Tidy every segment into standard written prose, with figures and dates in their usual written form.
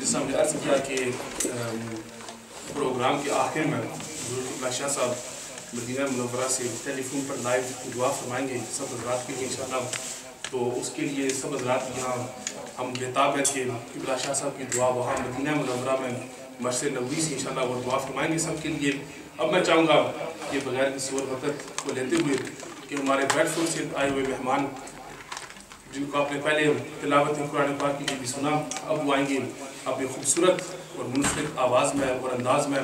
جس ہم نے عرض کیا کہ پروگرام کے آخر میں حضرت شاہ صاحب مدینہ منورہ سے ٹیلی فون پر لائیو دعا فرمائیں گے سب حضرات کے لیے انشاءاللہ. تو اس کے لیے سب حضرات یہاں ہم بےتاب ہیں کہ قبلہ شاہ صاحب کی دعا وہاں مدینہ منورہ میں مسجد نبوی سے انشاءاللہ وہ دعا فرمائیں گے سب کے لیے. اب میں چاہوں گا کہ بغیر کسی اور وقت کو لیتے ہوئے کہ ہمارے بیڈ فورڈ سے آئے ہوئے مہمان جن کو آپ نے پہلے تلاوت قرآن پاک کی بھی سنا، اب وہ آئیں گے اپنی خوبصورت اور منفرد آواز میں اور انداز میں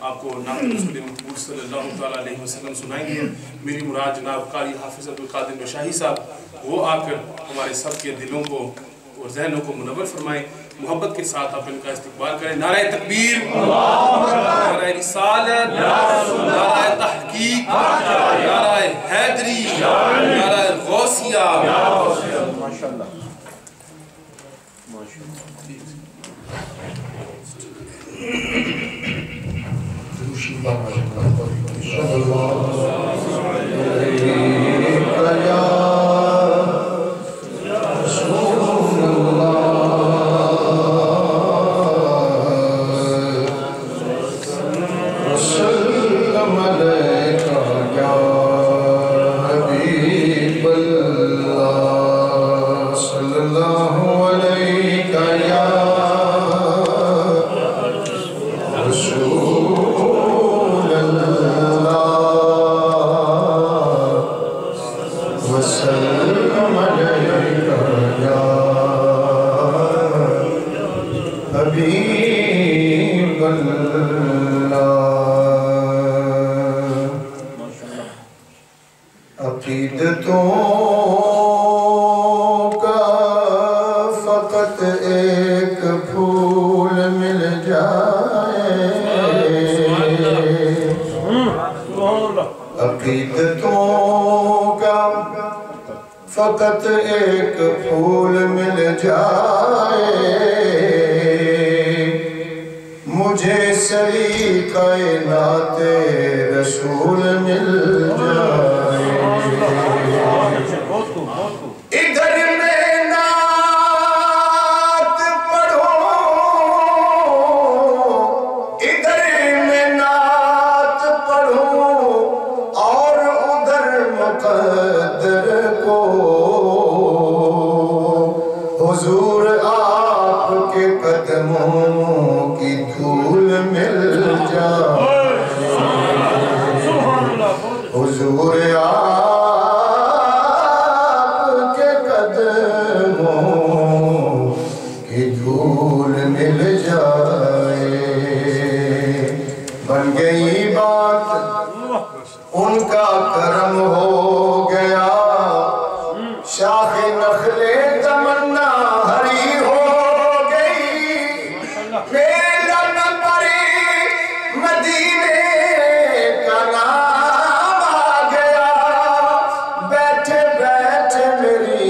آپ کو نعت رسول مقبول صلی اللہ تعالیٰ علیہ وسلم سنائیں گے. میری مراد جناب قاری حافظ عبدالقادر نوشاہی صاحب وہ آ کر ہمارے سب کے دلوں کو اور ذہنوں کو منور فرمائیں. محبت کے ساتھ آپ ان کا استقبال کریں. نعرہ تکبیر، نعرہ رسالت، نعرہ تحقیق، نعرہ حیدری، نعرہ غوثیہ. ماشاءاللہ فقط ایک پھول مل جائے مجھے سری کائنات رسول مل جائے. ادھر میں نعت پڑھو، ادھر میں نعت پڑھو اور ادھر مقدر کو حضور آپ کے قدموں کی دھول مل جائے. حضور آپ کے قدموں کی دھول مل جائے. بن گئی بات ان کا کرم ہو گیا، شاخ نخل تمنا ہری ہو گئی. میرا نمبری مدینے کا نام آ گیا، بیٹھے بیٹھے میری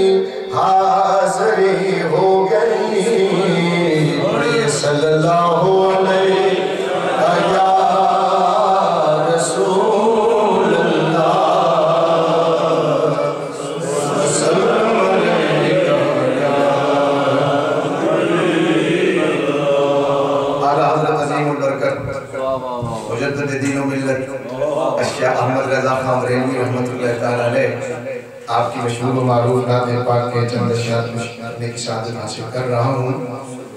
حاضری ہو گئی. صلی اللہ علیہ یا رسول اللہ، مجدد دین و ملت اشیاء احمد رضا خان بریلوی رحمت اللہ تعالیٰ علیہ آپ کی مشہور و معروف نعت پاک کے چند اشیاء پڑھنے کی سعادت حاصل کر رہا ہوں،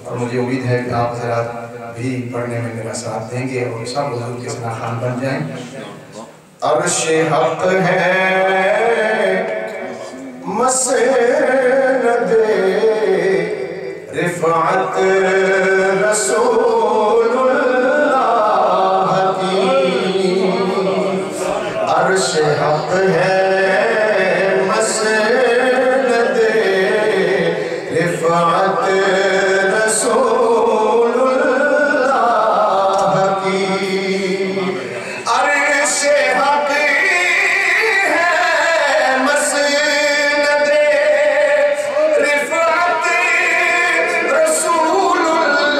اور مجھے امید ہے کہ آپ حضرات بھی پڑھنے میں میرا ساتھ دیں گے اور سب حضور کے ثنا خوان بن جائیں. عرش حق ہے مسند رفعت رسول اللہ کی، عرش حق ہے مسند رفعت رسول اللہ کی. عرش حق ہے مسند رفعت رسول اللہ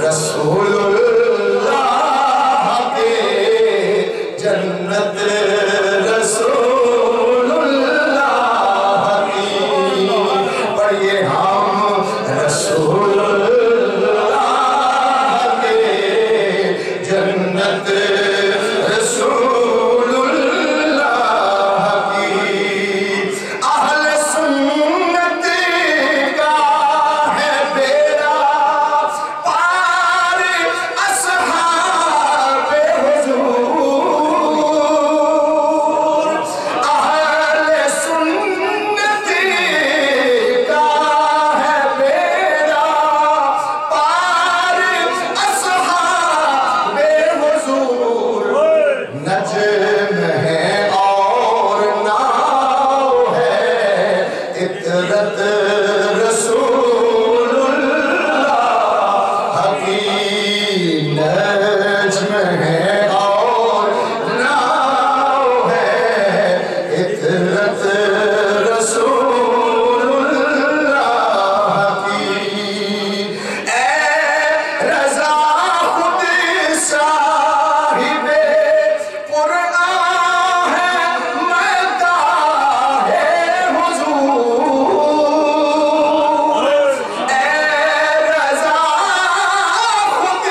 رسول اللہ کے جنت رسول اللہ کی پڑھیے ہم رسول اللہ کے جنت رسول اللہ کی اہل سنت کا ہے بیڑا پار اصحاب حضور اہل سنت کا ہے بیڑا پار اصحاب حضور نجم ہے اور ناؤ ہے اطرت رسول اللہ کی نجم ہے اور ناؤ ہے اطرت رسول اللہ کی اے رضا خود صاحب قرآن ہے مداح حضور اے رضا خود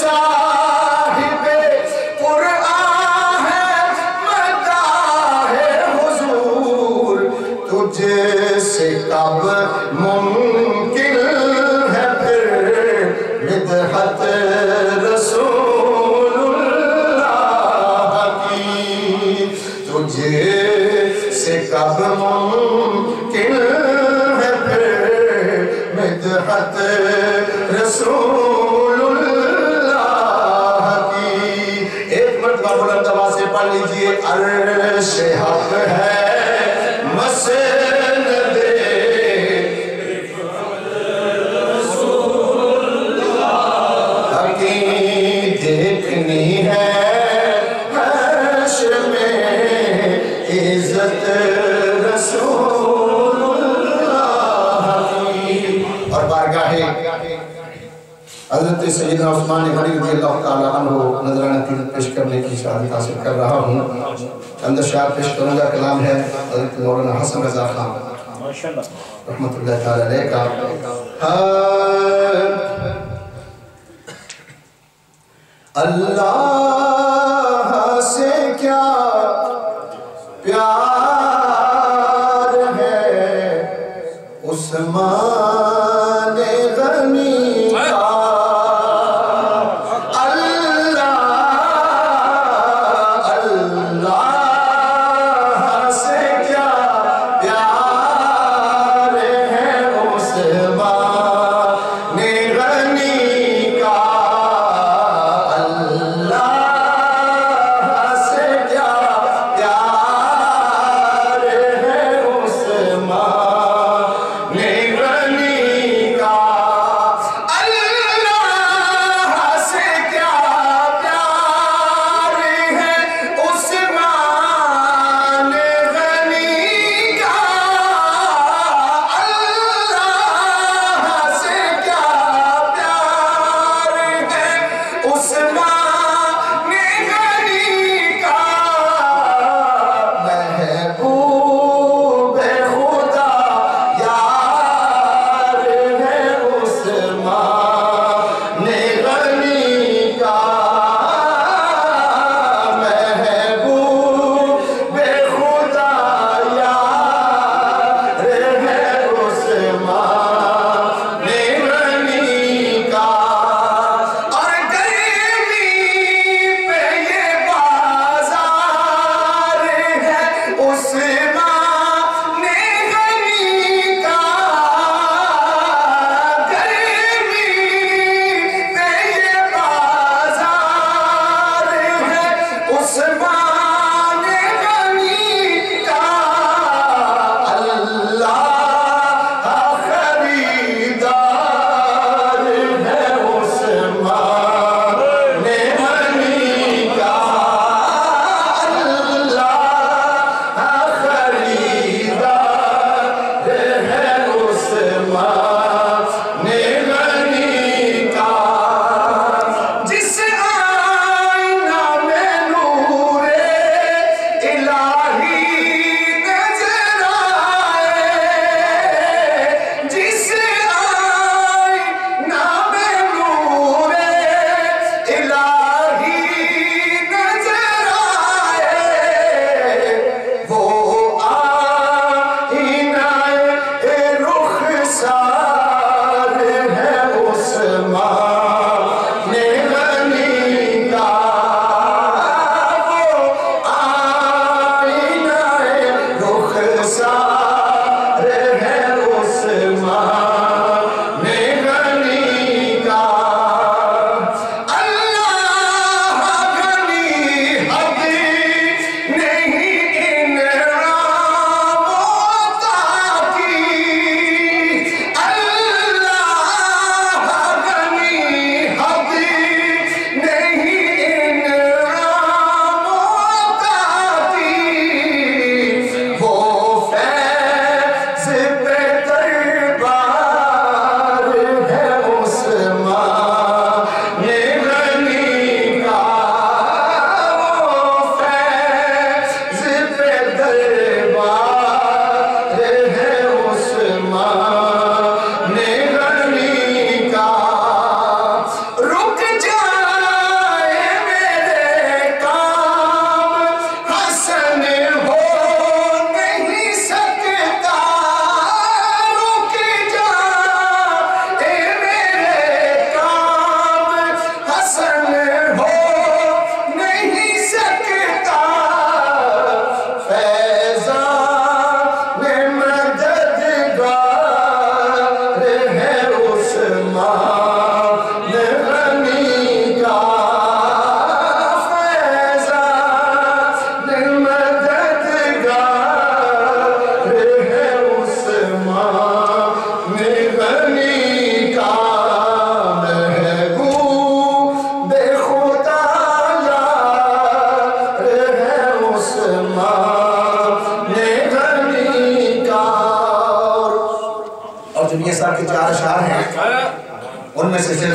صاحب قرآن ہے مداح حضور تجھ سے کب ممکن ہے پھر مدحت رسول اللہ کی تجھ سے کب ممکن ہے پھر مدحت رسول اللہ کی ایک مرتبہ بلند آواز سے پڑھ لیجئے عرش حق ہے مسند دیکھنی ہے حشر میں عزت رسول اللہ کی اور بارگاہ حضرت سیدنا عثمان غنی رضی اللہ تعالیٰ عنہ نذرانہ تیرت پیش کرنے کی شہادت حاصل کر رہا ہوں چند اشعار پیش کروں گا کلام ہے حضرت مولانا حسن رضا خان رحمت اللہ تعالیٰ علیہ کا اللہ سے کیا پیار ہے عثمان غنی کا اللہ سے کیا پیار ہے عثمان غنی کا اللہ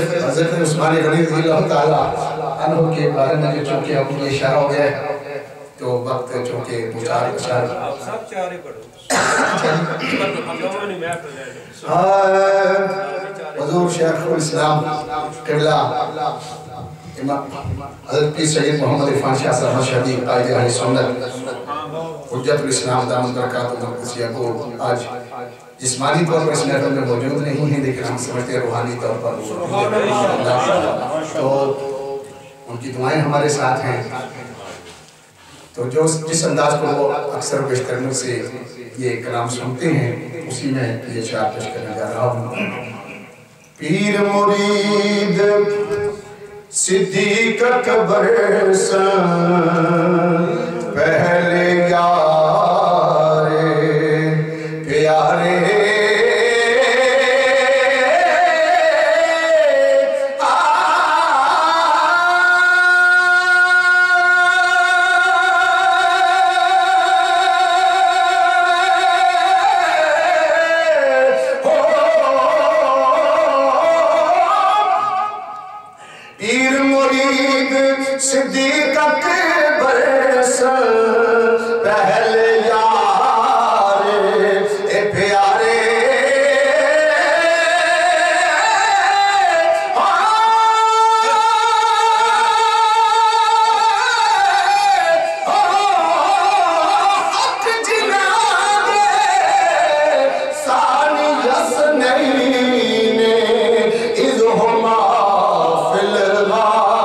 صرف حضرت عثمان غنی رضی اللہ تعالیٰ عنہ کے بارے میں جو چونکہ اب یہ اشارہ ہو گیا ہے تو وقت چونکہ مچار اشار سب چارے پڑھو حضور شیخ الاسلام قبلہ حضرت پیر سید محمد عرفان شاہ صاحب مشہدی قائد اہل سنت حجت الاسلام دامت برکاتہ مقدسیہ کو آج جسمانی طور پر اس محفل میں موجود نہیں ہیں لیکن ہم سمجھتے ہیں روحانی طور پر تو ان کی دعائیں ہمارے ساتھ ہیں تو جس انداز کو وہ اکثر و بیشتر مجھ سے یہ کلام سنتے ہیں اسی میں یہ اشعار پیش کرنے جا رہا ہوں پیر مرید صدیق اکبر سن پہلے یار پیارے صدیق اکبر سن پہلے یار اے پیارے حق جنا دے ثانی یسنین اذ ہما فی الغار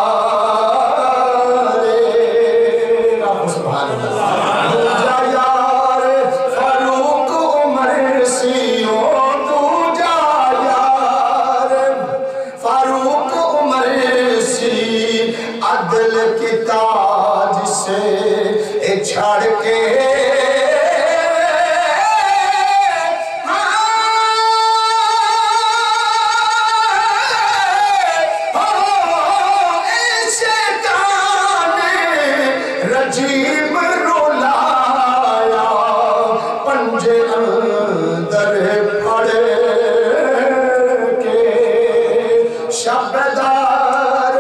چھاڑ کے شیطان رجیم رولایا پنجے اندر پڑ کے شبدار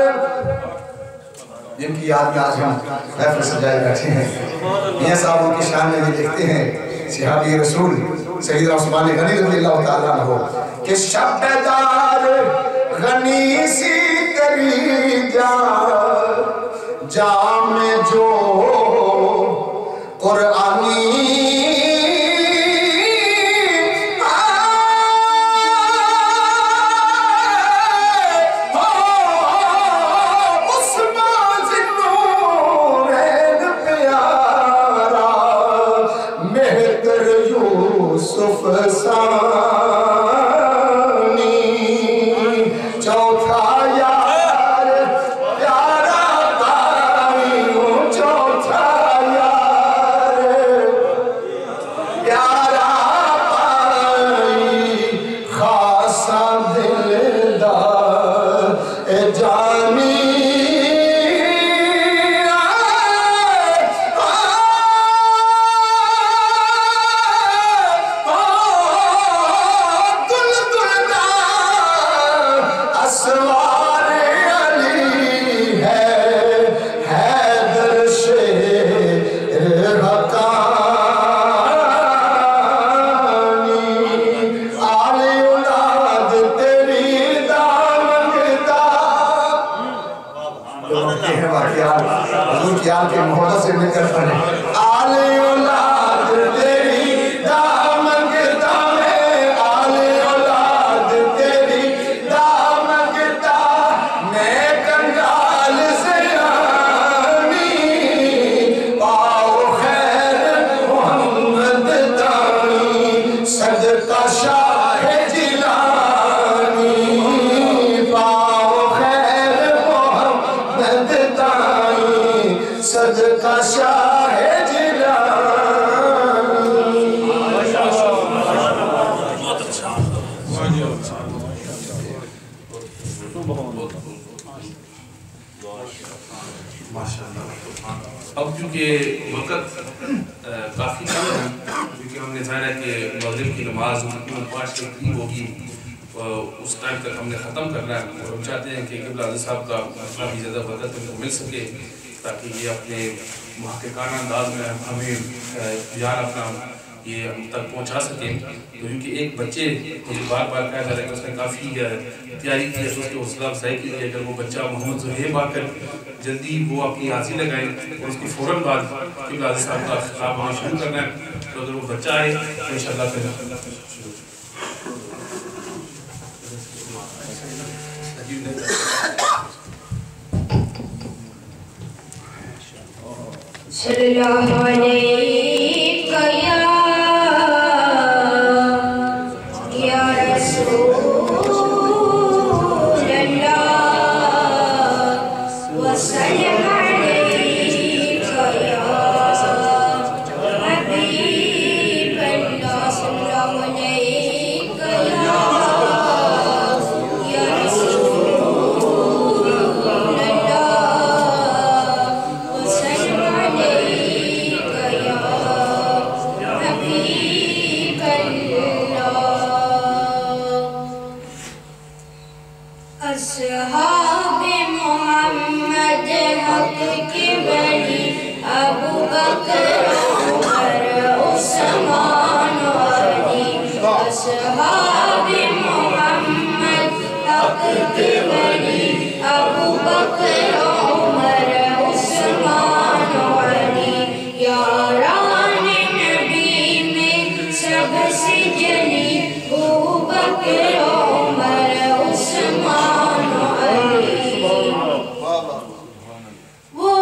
جن کی یاد میں آج ہم محفل سجائے بیٹھے ہیں میاں صاحب ان کی شان میں یہ لکھتے ہیں صحابی رسول سیدنا عثمان غنی رضی اللہ تعالیٰ عنہ کہ شبدار غنی سی تری جام جو قرآنی اب چونکہ وقت کافی کم ہے کیونکہ ہم نے ظاہر ہے کہ مغرب کی نماز 5 کے قریب ہوگی اس ٹائم تک ہم نے ختم کرنا ہے، اور ہم چاہتے ہیں کہ قبلہ عزیز صاحب کا اتنا بھی زیادہ بدت ان کو مل سکے تاکہ یہ اپنے محققانہ انداز میں ہمیں بیان اپنا یہ ہم تک پہنچا سکیں. کیونکہ ایک بچے مجھے بار بار کہا جا رہا ہے کہ اس نے کافی تیاری کی ہے، اس کی حوصلہ افزائی کی ہے. اگر وہ بچہ محمد زہیب آ کر جلدی وہ اپنی حاضری لگائے اور اس کے فوراً بعد قبلہ عزیز صاحب کا خطاب ہونا شروع کرنا ہے، تو اگر وہ بچہ آئے تو انشاءاللہ پھر صلی اللہ علیہ یا رسول اللہ وسلم علیہ یا حبیب اللہ صلی اللہ علیہ یا رسول اللہ وسلم علیہ یا حبیب اللہ. اصحاب محمد حق کے ولی ابو بکر عمر عثمان علی. اصحاب محمد حق کے ولی ابو بکر عمر عثمان علی. یاران نبی میں سب سے جلی ابو بکر عمر عثمان علی. وہ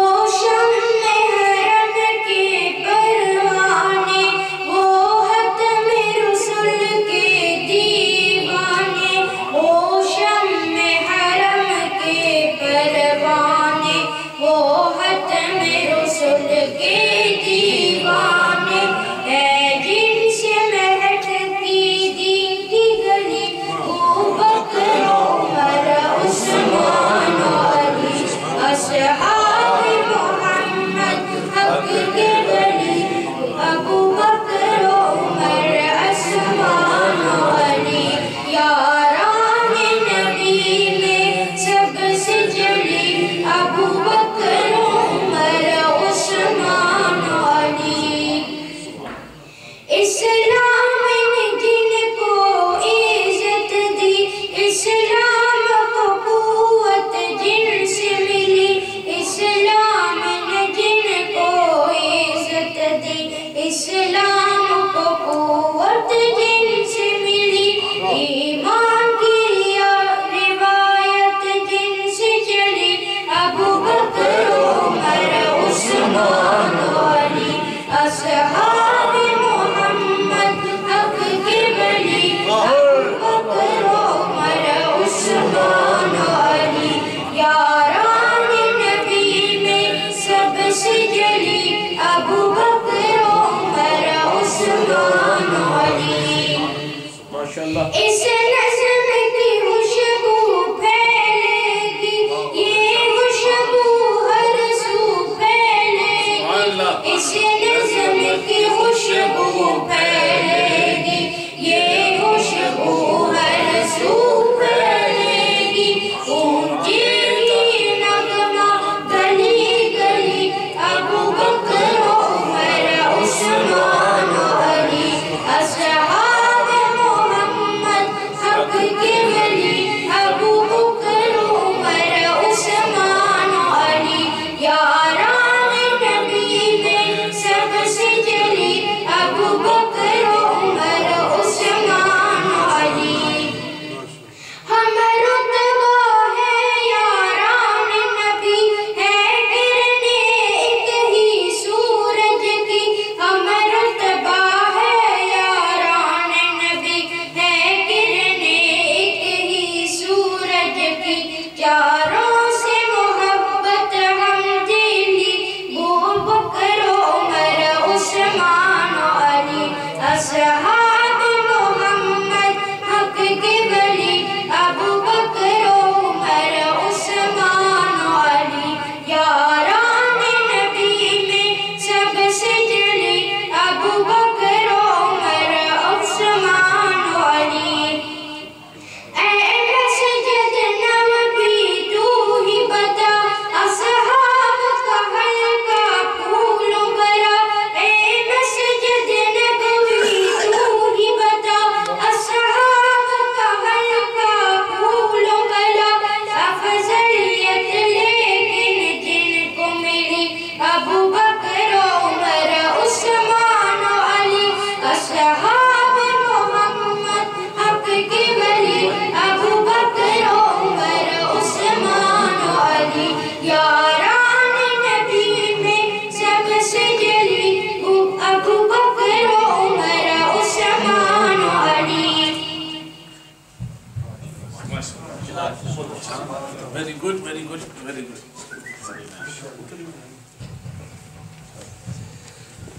Very good, very good.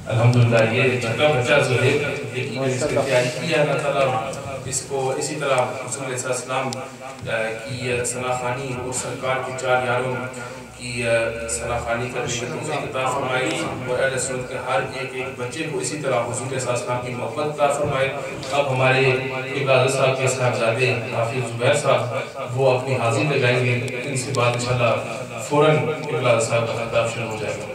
الحمدللہ یہ چھوٹا بچہ زہیر اس کی تیاری کی ہے اللہ تعالیٰ اس کو اسی طرح حضور علیہ السلام کی ثناخوانی اور سرکار کی 4 یاروں کی ثناخوانی کرنے کی توفیق عطا فرمائی اور اہل سنت کے ہر ایک بچے کو اسی طرح حضور علیہ السلام کی محبت عطا فرمائے. اب ہمارے ابراز صاحب کے صاحبزادے حافظ زبیر صاحب وہ اپنی حاضری لگائیں گے. ان سے بعد انشاءاللہ فوراً ابراز صاحب کا خطاب شروع ہو جائے گا.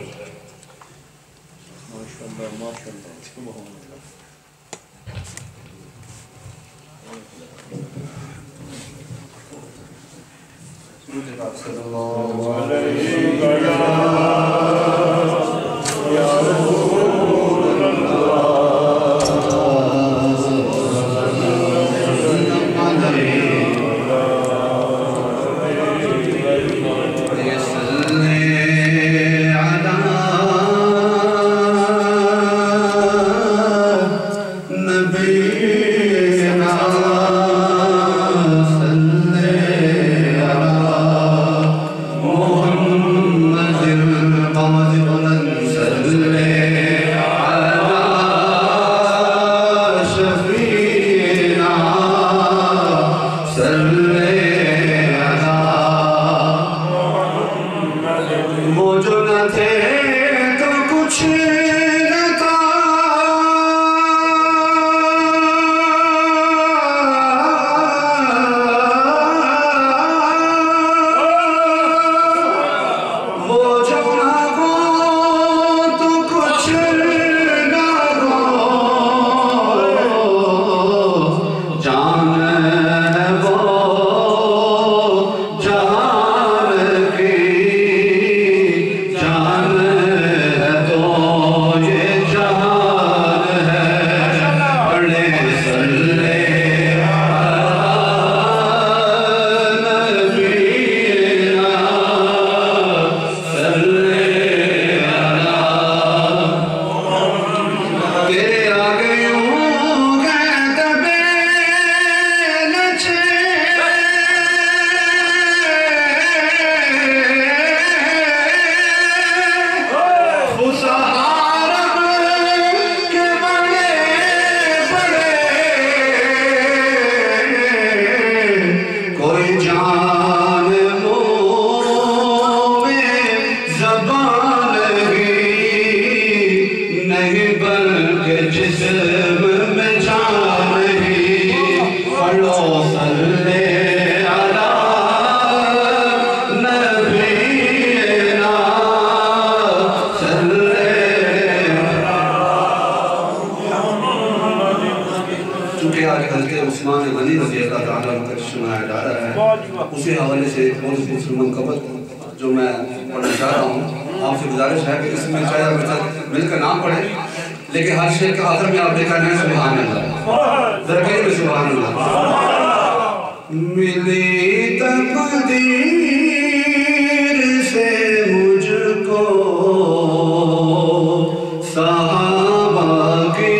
اسی حوالے سے منقبت جو میں پڑھنا چاہ رہا ہوں آپ سے گزارش ہے کہ اس میں چاہے آپ مل کر نام پڑھیں لیکن ہر شیخ کے آخر میں آپ نے کہنا ہے سبحان اللہ. ذرا کہیے میں سبحان اللہ. ملی تقدیر سے مجھ کو صحابہ کی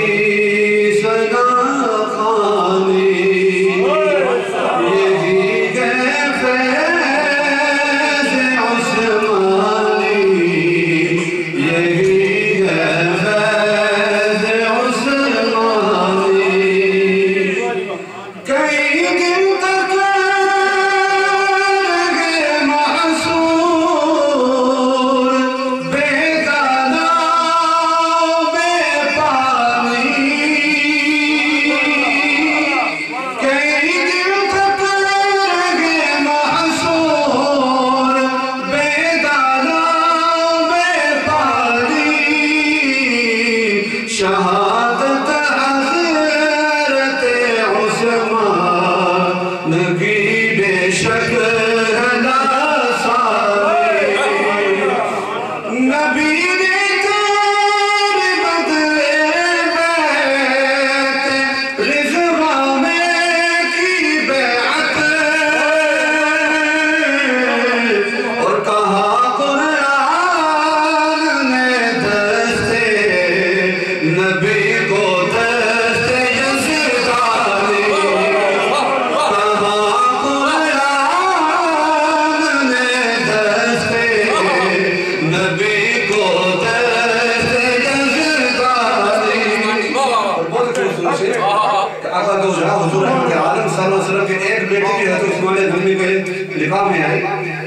نکاح میں آئی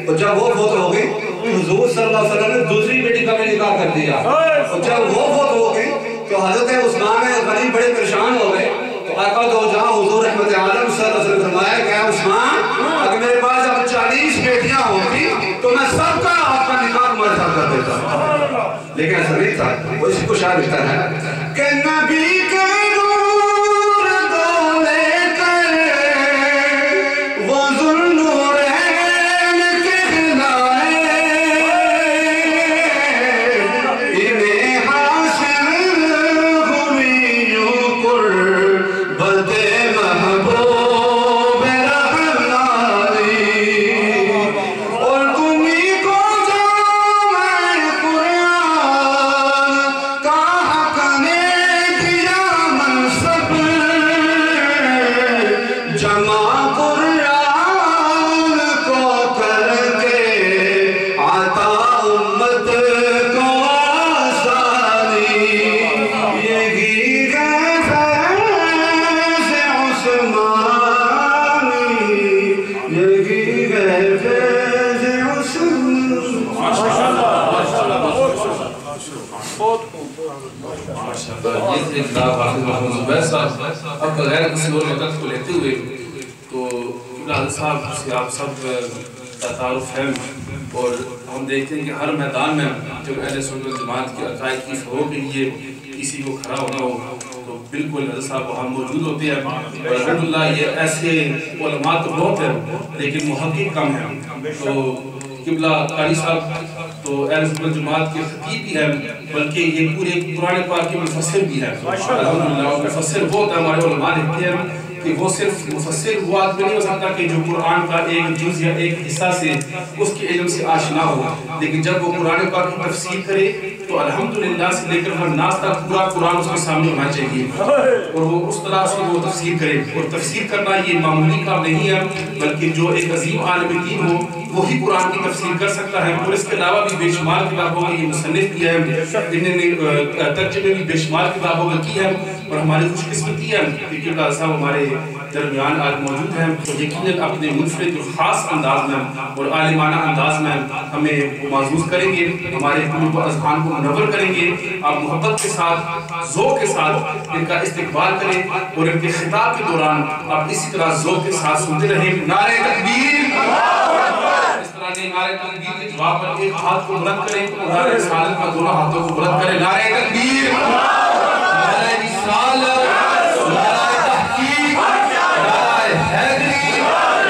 اور جب وہ فوت ہو گئی تو حضور صلی اللہ علیہ وسلم نے دوسری بیٹی کا بھی نکاح کر دیا اور جب وہ فوت ہو گئی تو حضرت عثمان غنی بڑے پریشان ہو گئے تو آقا دو جہاں حضور رحمت عالم صلی اللہ علیہ وسلم فرمایا کہ عثمان اگر میرے پاس اب 40 بیٹیاں ہوتی تو میں سب کا آپ کا نکاح تمہارے ساتھ کر دیتا لیکن ایسا نہیں تھا وہ اسی کو شاعر لکھتا ہے کہ نبی کے نور کو لے کر وہ ذوالنورین کہلائے انہیں حاصل ہوئی یوں قربت محبوب رحمانی اور تمہیں کو جامع قرآن کا حق نے دیا منصب جمع قرآن کو کر کے عطا امت کو آسانی یہی ہے فیض عثمانی یہی ہے فیض یہ تھے جناب حافظ محمد زبیر صاحب اب بغیر کسی اور وقت کو لیتے ہوئے تو قبلہ صاحب سے آپ سب کا تعارف ہے اور ہم دیکھتے ہیں کہ ہر میدان میں جب اہل سنت جماعت کے عقائد کی فروغ کے لیے کسی کو کھڑا ہونا ہو تو بالکل حضرت صاحب وہاں موجود ہوتے ہیں اور الحمدللہ یہ ایسے علماء تو بہت ہیں لیکن محقق کم ہیں تو قبلہ قاری صاحب تو اہل سنت جماعت کے خطیب بھی ہیں بلکہ یہ پورے قرآن پاک کے مفسر بھی ہیں الحمدللہ مفسر وہ ہوتا ہے ہمارے علماء لکھتے ہیں کہ وہ صرف مفسر وہ آدمی نہیں ہو سکتا کہ جو قرآن کا ایک جز یا ایک حصہ سے اس کے علم سے آشنا ہو لیکن جب وہ قرآن پاک کی تفسیر کرے تو الحمدللہ سے لے کر ہر ناس تک پورا قرآن اس کے سامنے ہونا چاہیے اور وہ اس طرح سے وہ تفسیر کرے اور تفسیر کرنا یہ معمولی کام نہیں ہے بلکہ جو ایک عظیم عالم دین ہو وہی قرآن کی تفسیر کر سکتا ہے اور اس کے علاوہ بھی بے شمار کتابوں میں یہ مصنف کیا ہے انہوں نے ترجمے بھی بے شمار کتابوں میں کی ہے اور ہماری خوش قسمتی ہے کہ قبلہ صاحب ہمارے درمیان آج موجود ہیں تو یقیناً اپنے منفرد اور خاص انداز میں اور عالمانہ انداز میں ہمیں معزوز کریں گے ہمارے قلوب و اذہان کو منور کریں گے آپ محبت کے ساتھ ذوق کے ساتھ ان کا استقبال کریں اور ان کے خطاب کے دوران آپ اسی طرح ذوق کے ساتھ سنتے رہیں نعرہ تکبیر اس طرح نے نعرہ تکبیر کے جواب پر ایک ہاتھ کو بلند کریں اور نعرہ رسالت پر دونوں ہاتھوں کو بلند کریں نعرہ تکبیر نعرہ رسالت نعرہ تحقیق نعرہ حیدری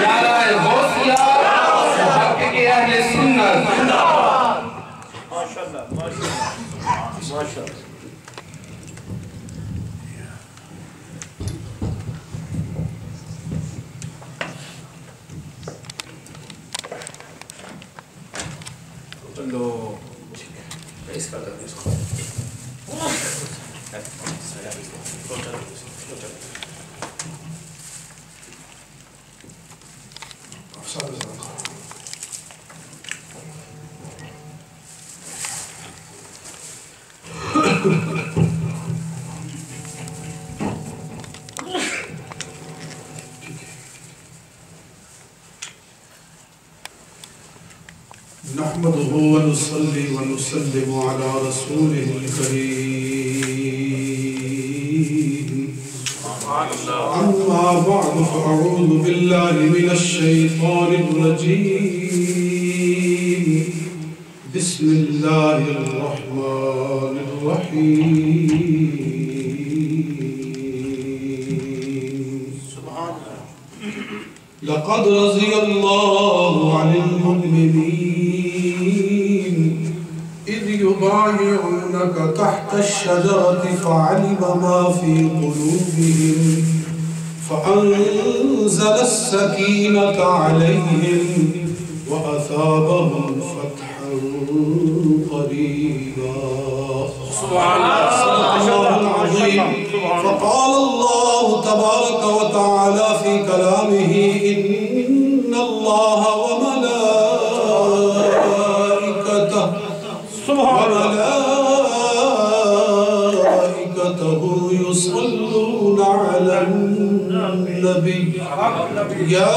نعرہ غوثیہ محقق اہل سنت ماشاءاللہ ماشاءاللہ lo es para eso نحمده ونصلي ونسلم على رسوله الكريم أما بعد فأعوذ بالله من الشيطان الرجيم بسم الله الرحمن الرحيم لقد رضي الله عن المؤمنين يبايعونك تحت الشجرة فعلم ما في قلوبهم فأنزل السكينة عليهم وأثابهم فتحا قريبا سبحان الله العظيم فقال الله تبارك وتعالى في كلامه إن الله وملائكته يصلون على النبي النبي يا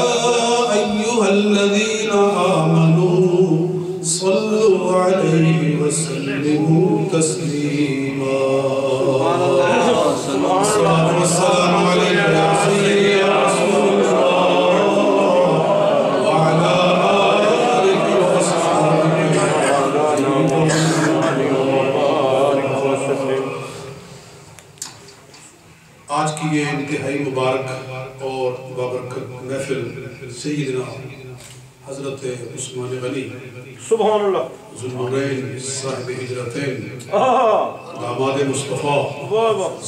أيها الذين آمنوا صلوا عليه وسلموا تسليما الصلاة والسلام عليك يا سيدي يا رسول الله وعلى آلك وأصحابك آج کی یہ انتہائی مبارک اور بابرکت محفل سیدنا حضرت عثمان غنی سبحان اللہ ذوالنورین صاحب ہجرتین داماد مصطفیٰ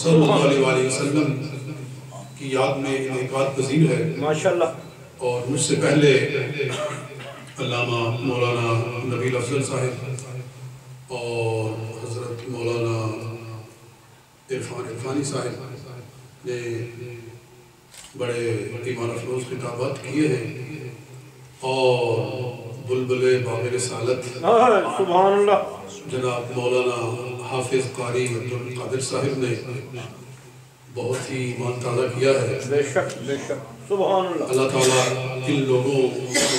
صلی اللہ علیہ وسلم کی یاد میں انعقاد پذیر ہے ماشاءاللہ. اور مجھ سے پہلے علامہ مولانا نبیل افضل صاحب اور حضرت مولانا عرفان عرفانی صاحب نے بڑے ایمان افروز خطابات کیے ہیں اور بلبل باب رسالت سبحان اللہ جناب مولانا حافظ قاری عبدالقادر صاحب نے بہت ہی ایمان تازہ کیا ہے. بے شک سبحان اللہ. اللہ تعالیٰ ان لوگوں کو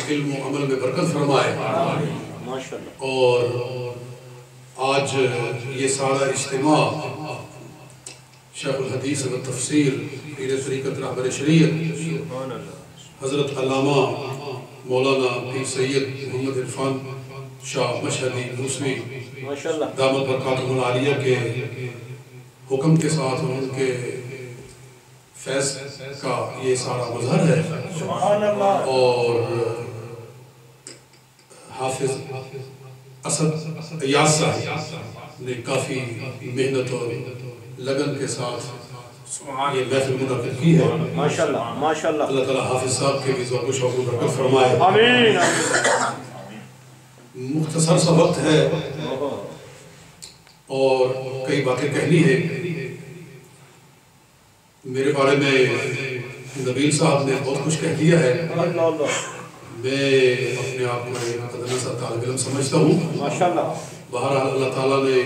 علم و عمل میں برکت فرمائے ماشاءاللہ. اور آج یہ سارا اجتماع شیخ الحدیث و تفسیر پیر طریقت رہبر شریعت حضرت علامہ مولانا پیر سید محمد عرفان شاہ مشہدی موسوی ماشاءاللہ دامت برکاتہ العالیہ کے حکم کے ساتھ ان کے فیض کا یہ سارا مظہر ہے. اور حافظ اسد ایاز صاحب نے کافی محنت اور لگن کے ساتھ یہ محفل منعقد کی ہے. ماشاءاللہ ماشاءاللہ. اللہ تعالیٰ حافظ صاحب کے بھی ذوق و شوق و برکت فرمائے. آمین. مختصر سا وقت ہے اور کئی باتیں کہنی ہے. میرے بارے میں نبیل صاحب نے بہت کچھ کہہ دیا ہے. میں اپنے آپ کو ایک ادنا سا طالب علم سمجھتا ہوں. ماشاءاللہ. بہرحال اللہ تعالیٰ نے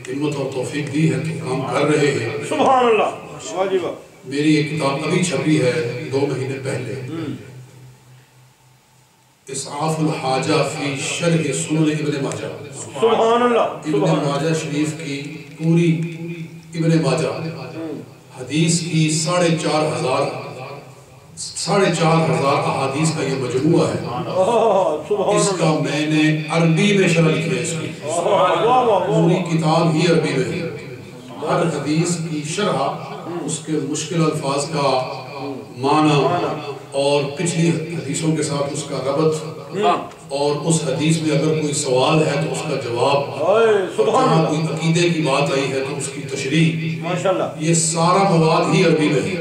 ہمت اور توفیق دی ہے تو کام کر رہے ہیں. سبحان اللہ. واجبہ. میری ایک کتاب ابھی چھپی ہے 2 مہینے پہلے، اسعاف الحاجہ فی شرح سنن ابن ماجہ. سبحان اللہ. ابن ماجہ شریف کی پوری ابن ماجہ حدیث کی 4,500 احادیث کا یہ مجموعہ ہے. اس کا میں نے عربی میں شرح لکھی ہے. اس کی پوری کتاب ہی عربی میں ہے. ہر حدیث کی شرح، اس کے مشکل الفاظ کا معنی اور پچھلی حدیثوں کے ساتھ اس کا ربط، اور اس حدیث میں اگر کوئی سوال ہے تو اس کا جواب، اور جہاں کوئی عقیدے کی بات آئی ہے تو اس کی تشریح، یہ سارا مواد ہی عربی میں ہے.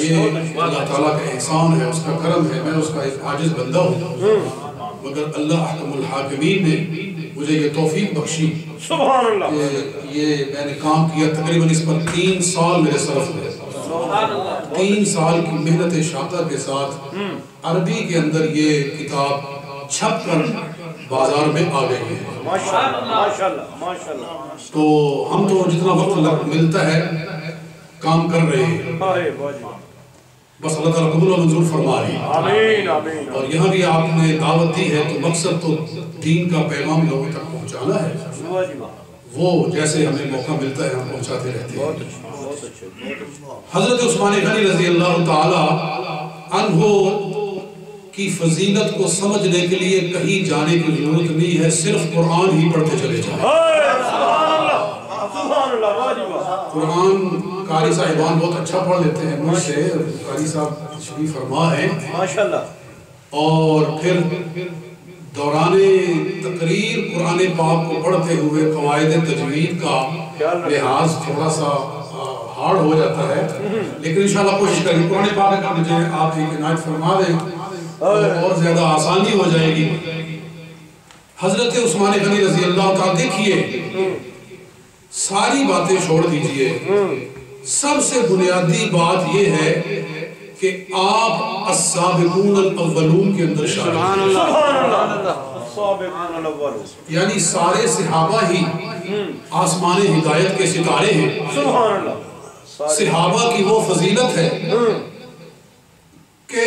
یہ اللہ تعالیٰ کا احسان ہے، اس کا کرم ہے. میں اس کا ایک عاجز بندہ ہوں، مگر اللہ احکم الحاکمین نے مجھے یہ توفیق بخشی. سبحان اللہ. یہ میں نے کام کیا تقریباً اس پر 3 سال میرے صرف ہوئے. 3 سال کی محنت شاقہ کے ساتھ عربی کے اندر یہ کتاب چھپ کر بازار میں آ گئی ہے. ماشاءاللہ. تو ہم تو جتنا وقت ملتا ہے کام کر رہے ہیں. بس اللہ تعالیٰ قبول و منظور فرما رہی. آمین آمین. اور یہاں بھی آپ نے دعوت دی ہے تو مقصد تو دین کا پیغام لوگوں تک پہنچانا ہے. وہ جیسے ہمیں موقع ملتا ہے ہم پہنچاتے رہتے ہیں. حضرت عثمان غنی رضی اللہ تعالی عنہ کی فضیلت کو سمجھنے کے لیے کہیں جانے کی ضرورت نہیں ہے، صرف قرآن ہی پڑھتے چلے جائیں. قرآن قاری صاحبان بہت اچھا پڑھ لیتے ہیں مجھ سے. قاری صاحب تشریف فرما ہے ماشاءاللہ. اور پھر دوران تقریر قرآن پاک کو پڑھتے ہوئے قواعد تجوید کا لحاظ تھوڑا سا ہارڈ ہو جاتا ہے، لیکن انشاءاللہ کوشش کریں. قرآن پاک کا مجھے آپ ایک عنایت فرما دیں اور زیادہ آسانی ہو جائے گی. حضرت عثمان غنی رضی اللہ تعالیٰ دیکھیے، ساری باتیں چھوڑ دیجئے، سب سے بنیادی بات یہ ہے کہ آپ السابقون الاولون کے اندر شامل ہیں. یعنی سارے صحابہ ہی آسمان ہدایت کے ستارے ہیں. صحابہ کی وہ فضیلت ہے کہ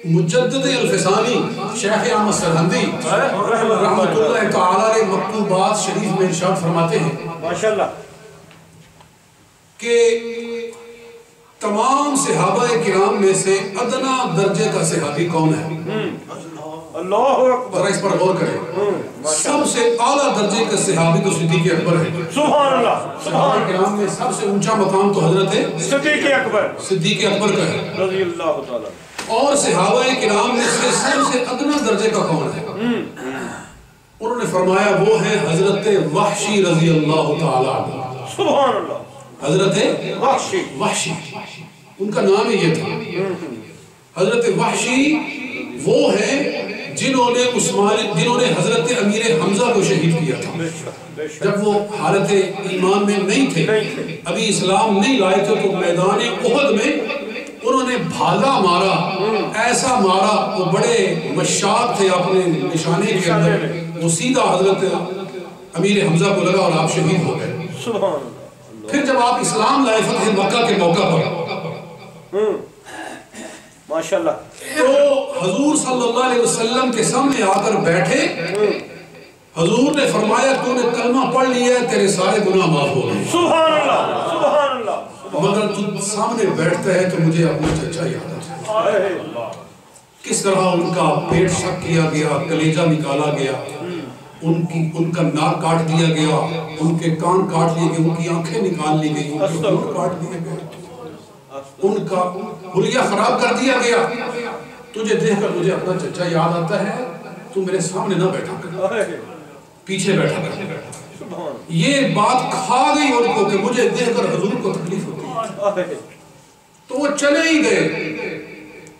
مجدد الفسانی شیخ احمد سرہندی رحمۃ اللہ تعالی علیہ مکتوبات شریف میں ارشاد فرماتے ہیں ماشاءاللہ کہ تمام صحابہ کرام میں سے ادنا درجے کا صحابی کون ہے؟ اللہ اکبر، ذرا اس پر غور کریں۔ سب سے اعلیٰ درجے کا صحابی تو صدیق اکبر ہے۔ سبحان اللہ، صحابہ کرام میں سب سے اونچا مقام تو حضرت صدیق اکبر کا ہے رضی اللہ تعالی۔ اور صحابہ کرام میں سے سب سے ادنا درجے کا کون ہے؟ انہوں نے فرمایا وہ ہے حضرت وحشی رضی اللہ تعالی عنہ۔ سبحان اللہ، حضرت وحشی ان کا نام ہی یہ تھا۔ حضرت وحشی وہ ہیں جنہوں نے حضرت امیر حمزہ کو شہید کیا تھا جب وہ حالت ایمان میں نہیں تھے، ابھی اسلام نہیں لائے تھے، تو میدان احد میں انہوں نے بھالا مارا، ایسا مارا، وہ بڑے مشاط تھے اپنے نشانے کے اندر، وہ سیدھا حضرت امیر حمزہ کو لگا اور آپ شہید ہو گئے۔ سبحان۔ پھر جب آپ اسلام لائے فتح مکہ کے موقع پر، ماشاءاللہ، تو حضور صلی اللہ علیہ وسلم کے سامنے آ کر بیٹھے، حضور نے فرمایا تو نے کلمہ پڑھ لیا ہے، تیرے سارے گناہ معاف ہو گئے۔ سبحان اللہ، سبحان اللہ۔ مگر تو سامنے بیٹھتا ہے تو مجھے اپنا چچا یاد آتا ہے، کس طرح ان کا پیٹ شک کیا گیا، کلیجہ نکالا گیا، ان کا ناک کاٹ دیا گیا، ان کے کان کاٹ لیے گئے، ان کی آنکھیں نکال لی گئی، ان کے ہونٹ کاٹ دیے گئے، ان کا حلیہ خراب کر دیا گیا۔ تجھے دیکھ کر مجھے اپنا چچا یاد آتا ہے، تو میرے سامنے نہ بیٹھا کر، پیچھے بیٹھا کر۔ یہ بات کھا گئی ان کو کہ مجھے دیکھ کر حضور کو تکلیف ہوتی ہے، تو وہ چلے ہی گئے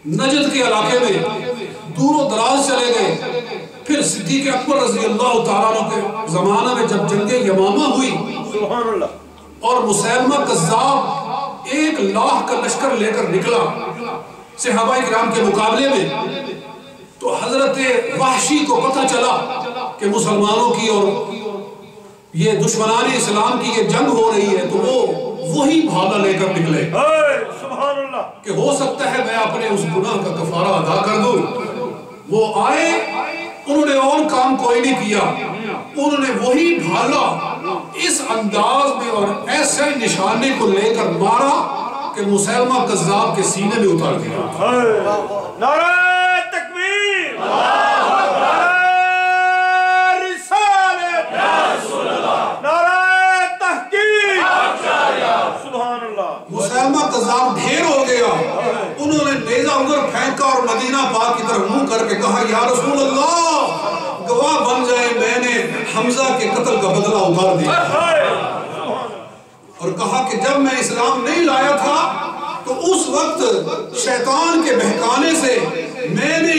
نجد کے علاقے میں، دور و دراز چلے گئے۔ پھر صدیق اکبر رضی اللہ تعالیٰ عنہ کے زمانہ میں جب جنگ یمامہ ہوئی سبحان اللہ، اور مسیلمہ کذاب 1,00,000 کا لشکر لے کر نکلا صحابہ کرام کے مقابلے میں، تو حضرت وحشی کو پتہ چلا کہ مسلمانوں کی اور یہ دشمنان اسلام کی یہ جنگ ہو رہی ہے، تو وہ وہی بھالا لے کر نکلے سبحان اللہ، کہ ہو سکتا ہے میں اپنے اس گناہ کا کفارہ ادا کر دوں۔ وہ آئے، انہوں نے اور کام کوئی نہیں کیا، انہوں نے وہی بھالا اس انداز میں اور ایسے نشانے کو لے کر مارا کہ مسیلمہ کذاب کے سینے میں اتار دیا۔ نعرہ تکبیر، نعرہ رسالت، نعرہ تحقیق، سبحان اللہ۔ مسیلمہ کذاب ڈھیر ہو گیا، انہوں نے نیزہ ادھر پھینکا اور مدینہ پاک کی طرف منہ کر کے کہا یا رسول اللہ گواہ بن جائے میں نے حمزہ کے قتل کا بدلہ اتار دیا، اور کہا کہ جب میں اسلام نہیں لایا تھا تو اس وقت شیطان کے بہکانے سے میں نے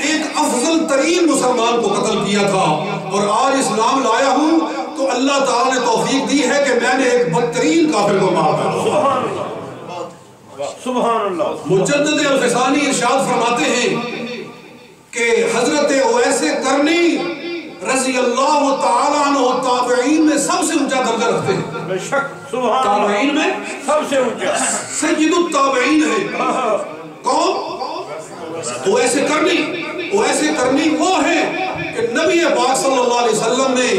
ایک افضل ترین مسلمان کو قتل کیا تھا، اور آج اسلام لایا ہوں تو اللہ تعالیٰ نے توفیق دی ہے کہ میں نے ایک بدترین کافر کو مارا۔ سبحان اللہ، سبحان اللہ۔ مجدد الفسانی ارشاد فرماتے ہیں کہ حضرت اویس قرنی رضی اللہ تعالیٰ عنہ تابعین میں سب سے اونچا درجہ رکھتے ہیں، بے شک، سبحان اللہ، تابعین میں سب سے اونچا سید التابعین ہے۔ کون؟ اویس قرنی۔ اویس قرنی وہ ہیں کہ نبی پاک صلی اللہ علیہ وسلم نے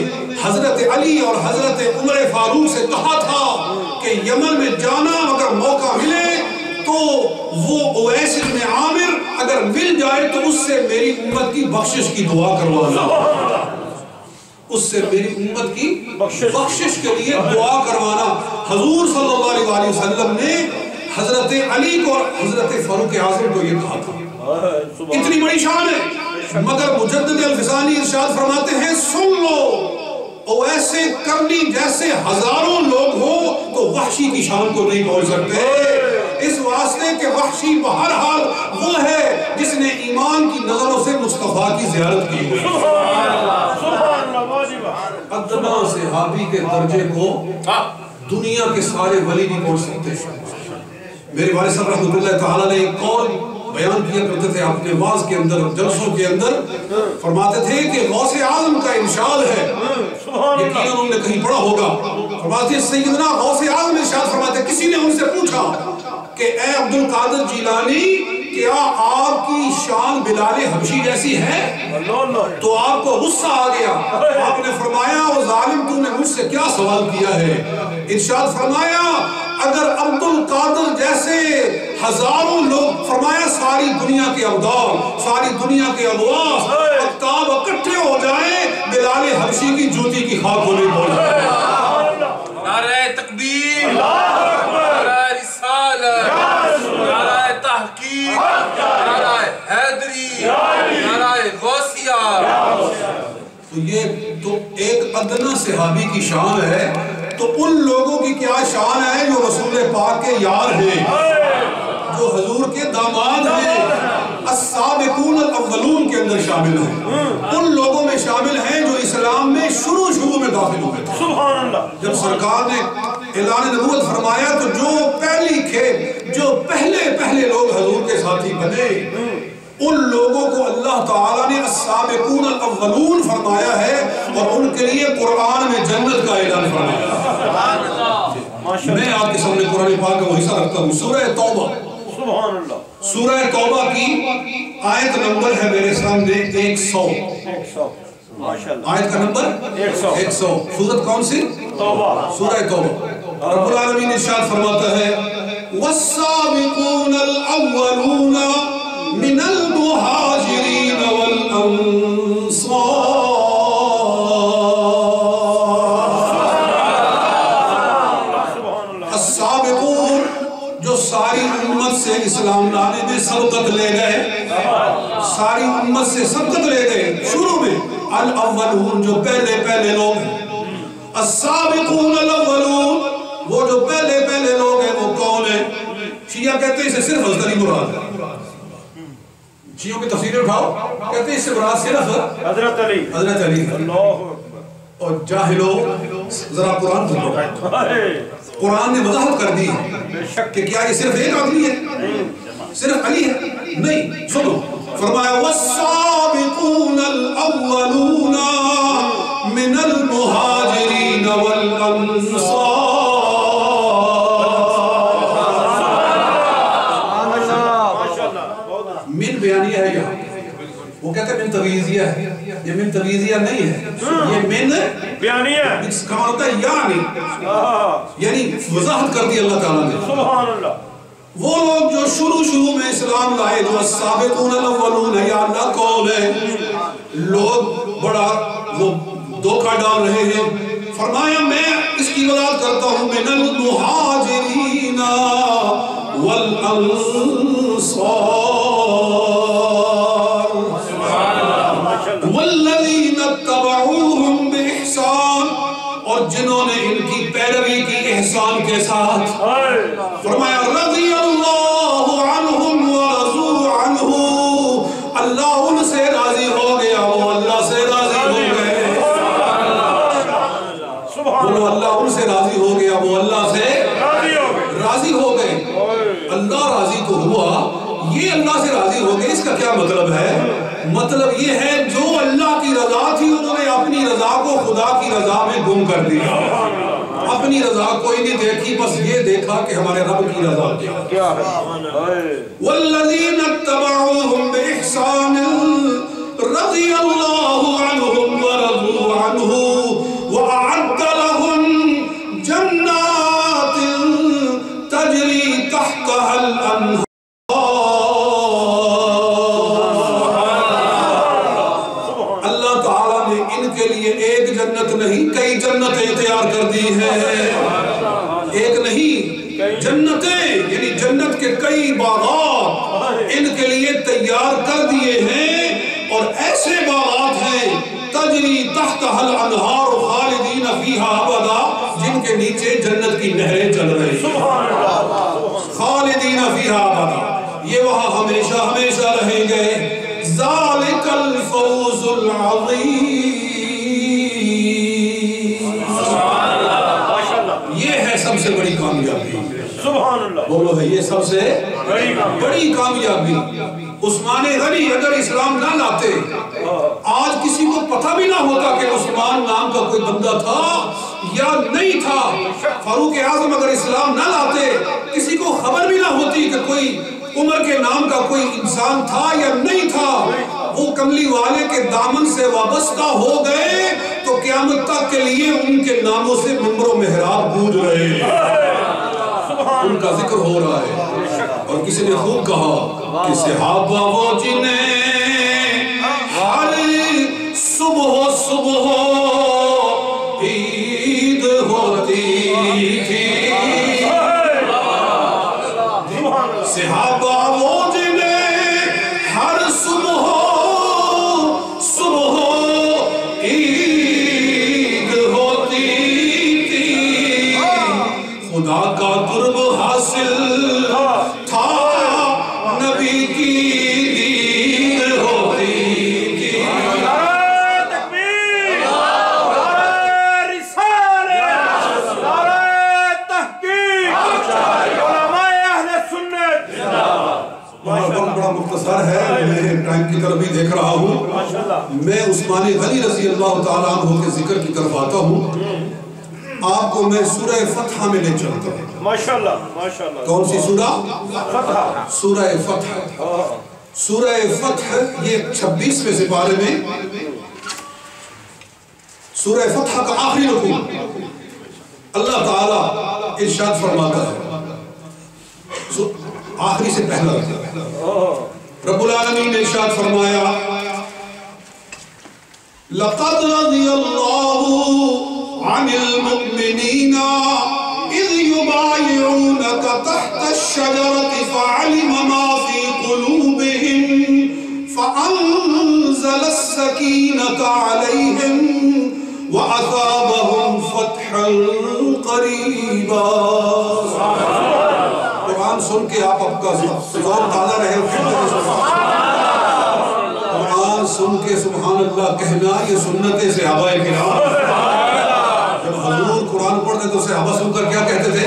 حضرت علی اور حضرت عمر فاروق سے کہا تھا کہ یمن میں جانا اگر موقع ملے تو وہ اویس بن عامر اگر مل جائے تو اس سے میری امت کی بخشش کی دعا کروانا، اس سے میری امت کی بخشش کے لیے دعا کروانا۔ حضور صلی اللہ علیہ وسلم نے حضرت علی کو اور حضرت فاروق اعظم کو یہ کہا تھا۔ اتنی بڑی شان ہے، مگر مجدد الفسانی ارشاد فرماتے ہیں سن لو، اویس قرنی جیسے ہزاروں لوگ ہو تو وحشی کی شان کو نہیں پہنچ سکتے، اس واسطے کہ وحشی بہرحال وہ ہے جس نے ایمان کی نظروں سے مصطفیٰ کی زیارت کی ہوئی۔ ادنا صحابی کے درجے کو دنیا کے سارے ولی نہیں پہنچ سکتے۔ میرے والد صاحب رحمۃ اللہ تعالیٰ نے ایک قول بیان کیا کرتے تھے اپنے واز کے اندر، جلسوں کے اندر، فرماتے تھے کہ غوث اعظم کا انشاء ہے یقیناً انہوں نے کہیں پڑھا ہوگا. فرماتے ہیں سیدنا غوث اعظم ارشاد فرماتے ہیں کسی نے ان سے پوچھا کہ اے عبد القادر جیلانی کیا آپ کی شان بلال حبشی جیسی ہے؟ تو آپ کو غصہ آ گیا. آپ نے فرمایا او ظالم تو نے مجھ سے کیا سوال کیا ہے؟ ارشاد فرمایا اگر عبد القادر جیسے ہزاروں لوگ فرمایا ساری دنیا کے ابدال ساری دنیا کے ابواس اقطاب اکٹھے ہو جائیں بلال حبشی کی جوتی کی خاک کو نہیں پہنچ جائے. نعرہ تکبیر، نعرہ رسالت، نعرہ تحقیق، نعرہ حیدری، نعرہ غوثیہ. تو یہ تو ایک ادنا صحابی کی شان ہے، تو ان لوگوں کی کیا شان ہے جو رسول پاک کے یار ہیں، جو حضور کے داماد ہیں، السابقون الاولون کے اندر شامل ہیں. ان لوگوں میں شامل ہیں جو اسلام میں شروع میں داخل ہوئے تھے. سبحان اللہ. جب سرکار نے اعلان نبوت فرمایا تو جو پہلی کھیپ جو پہلے لوگ حضور کے ساتھی بنے ان لوگوں کو اللہ تعالیٰ نے السابقون الاولون فرمایا ہے اور ان کے لیے قرآن میں جنت کا اعلان فرمایا. میں آپ کے سامنے قرآن پاک کا وہ حصہ رکھتا ہوں. سورہ توبہ. سبحان اللہ. سورہ توبہ کی آیت نمبر ہے میرے سامنے 100. آیت کا نمبر 100. سورت کون سی؟ توبہ. سورہ توبہ. رب العالمین ارشاد فرماتا ہے والسابقون الاولون من المہاجرین والانصار. السابقون جو ساری امت سے اسلام لانے میں سبقت لے گئے، ساری امت سے سبقت لے گئے شروع میں. الاولون جو پہلے لوگ ہیں. السابقون الاولون وہ جو پہلے لوگ ہیں وہ کون ہیں؟ شیعہ کہتے ہیں اسے صرف حضرت علی مراد ہے. شیعوں کی تفسیریں اٹھاؤ کہتے ہیں اس سے مراد صرف حضرت علی. اللہ اور جاہلو ذرا قرآن پڑھو. قرآن نے وضاحت کر دی کہ کیا یہ صرف ایک آدمی ہے؟ صرف علی ہے؟ نہیں. سنو فرمایا والسابقون الاولون من المہاجرین والانصار. من بیانیہ ہے یہاں. وہ کہتے ہیں من تغیزیہ ہے. یہ من تغیزیہ نہیں ہے. یہ من بیانیہ اس کا معنی ہوتا ہے یعنی وضاحت کر دی اللہ تعالیٰ نے. سبحان اللہ. وہ لوگ جو شروع میں اسلام لائے جو السابقون الاولون ہے یا اللہ کون ہے؟ لوگ بڑا وہ دھوکہ ڈال رہے ہیں. فرمایا میں اس کی وضاحت کرتا ہوں من المہاجرین والانصار والذین اتبعوہم بإحسان اور جنہوں نے ان کی پیروی کی احسان کے ساتھ. فرمایا رضی اللہ عنہم ورضوا عنہ اللہ ان سے راضی ہو گیا وہ اللہ سے راضی ہو گئے. وہ اللہ ان سے راضی ہو گیا وہ اللہ سے راضی ہو گئے. اللہ راضی تو ہوا یہ اللہ سے راضی ہو گئے. اس کا کیا مطلب ہے؟ مطلب یہ ہے جو اللہ کی رضا تھی انہوں نے اپنی رضا کو خدا کی رضا میں گم کر دیا. اپنی رضا کوئی نہیں دیکھی بس یہ دیکھا کہ ہمارے رب کی رضا کیا ہے. والذین اتبعوہم بإحسان رضی اللہ عنہم ورضوا عنہ وأعد لهم جنات تجری تحتها الأنہار. اللہ تعالیٰ نے ان کے لیے ایک جنت نہیں کئی جنتیں تیار کر دی ہیں. ایک نہیں جنتیں یعنی جنت کے کئی باغات ان کے لیے تیار کر دیے ہیں. اور ایسے باغات ہیں تجری تحتها الانہار خالدین فیہا ابدا جن کے نیچے جنت کی نہریں چل رہی ہیں. خالدین فیہا ابدا یہ وہاں ہمیشہ رہیں گے. ذالک الفوز العظیم یہ ہے سب سے بڑی کامیابی. سبحان اللہ. بولو ہے یہ سب سے بڑی کامیابی. عثمان غنی اگر اسلام نہ لاتے آج کسی کو پتہ بھی نہ ہوتا کہ عثمان عثمان نام کا کوئی بندہ تھا یا نہیں تھا؟ فاروق اعظم اگر اسلام نہ لاتے کسی کو خبر بھی نہ ہوتی کہ کوئی عمر کے نام کا کوئی انسان تھا یا نہیں تھا. وہ کملی والے کے دامن سے وابستہ ہو گئے تو قیامت تک کے لیے ان کے ناموں سے منبر و محراب گونج رہے ہیں، ان کا ذکر ہو رہا ہے. اور کسی نے خوب کہا کہ صحابہ وہ جنہیں ہر صبح صبح عید ہوتی تھی، صحابہ وہ جنہیں ہر صبح صبح عید ہوتی تھی، خدا کا قرب حاصل تھا نبی کی دید ہوتی تھی. بڑا مختصر ہے، میں ٹائم کی طرف بھی دیکھ رہا ہوں. میں عثمان غنی رضی اللہ تعالیٰ عنہ کے ذکر کی طرف آتا ہوں. آپ کو میں سورہ فتح میں لے چلتا ہوں. ماشاءاللہ ماشاءاللہ. کون سی سورہ؟ فتح. سورہ فتح. سورہ فتح یہ 26ویں سپارے میں سورہ فتح کا آخری رکوع اللہ تعالیٰ ارشاد فرماتا ہے. آخری سے پہلا رب العالمین نے ارشاد فرمایا لَقَدْ رَضِيَ اللَّهُ عَنِ الْمُؤْمِنِينَ إِذْ يُبَايِعُونَكَ تَحْتَ الشَّجَرَةِ فَعَلِمَ مَا فِي قُلُوبِهِمْ فَأَنزَلَ السَّكِينَةَ عَلَيْهِمْ وَأَثَابَهُمْ فَتْحًا قَرِيبًا. قرآن سن کے آپ کا ذوق تازہ رہے. قرآن سن کے سبحان اللہ کہنا یہ سنت صحابہ کرام. جب حضور قرآن پڑھتے تو صحابہ سن کر کیا کہتے تھے؟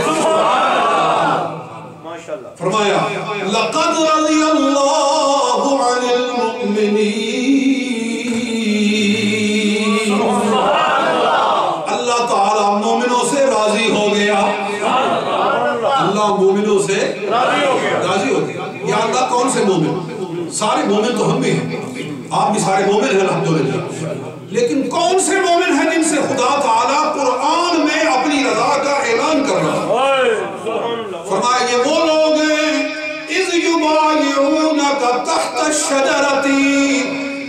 فرمایا لَقَدْ رَضِيَ اللَّهُ عَنِ الْمُؤْمِنِينَ. اللہ تعالیٰ مومنوں سے راضی ہو گیا. اللہ مومنوں سے راضی ہو گیا. یا اللہ کون سے مومن؟ سارے مومن تو ہم بھی ہیں، آپ بھی سارے مومن ہیں الحمدللہ. لیکن کون سے مومن ہیں جن سے خدا تعالیٰ قرآن میں اپنی رضا کا اعلان کر رہا ہے؟ فرمایا یہ وہ لوگ ہیں اِذْ يُبَايِعُونَكَ تَحْتَ الشَّجَرَةِ.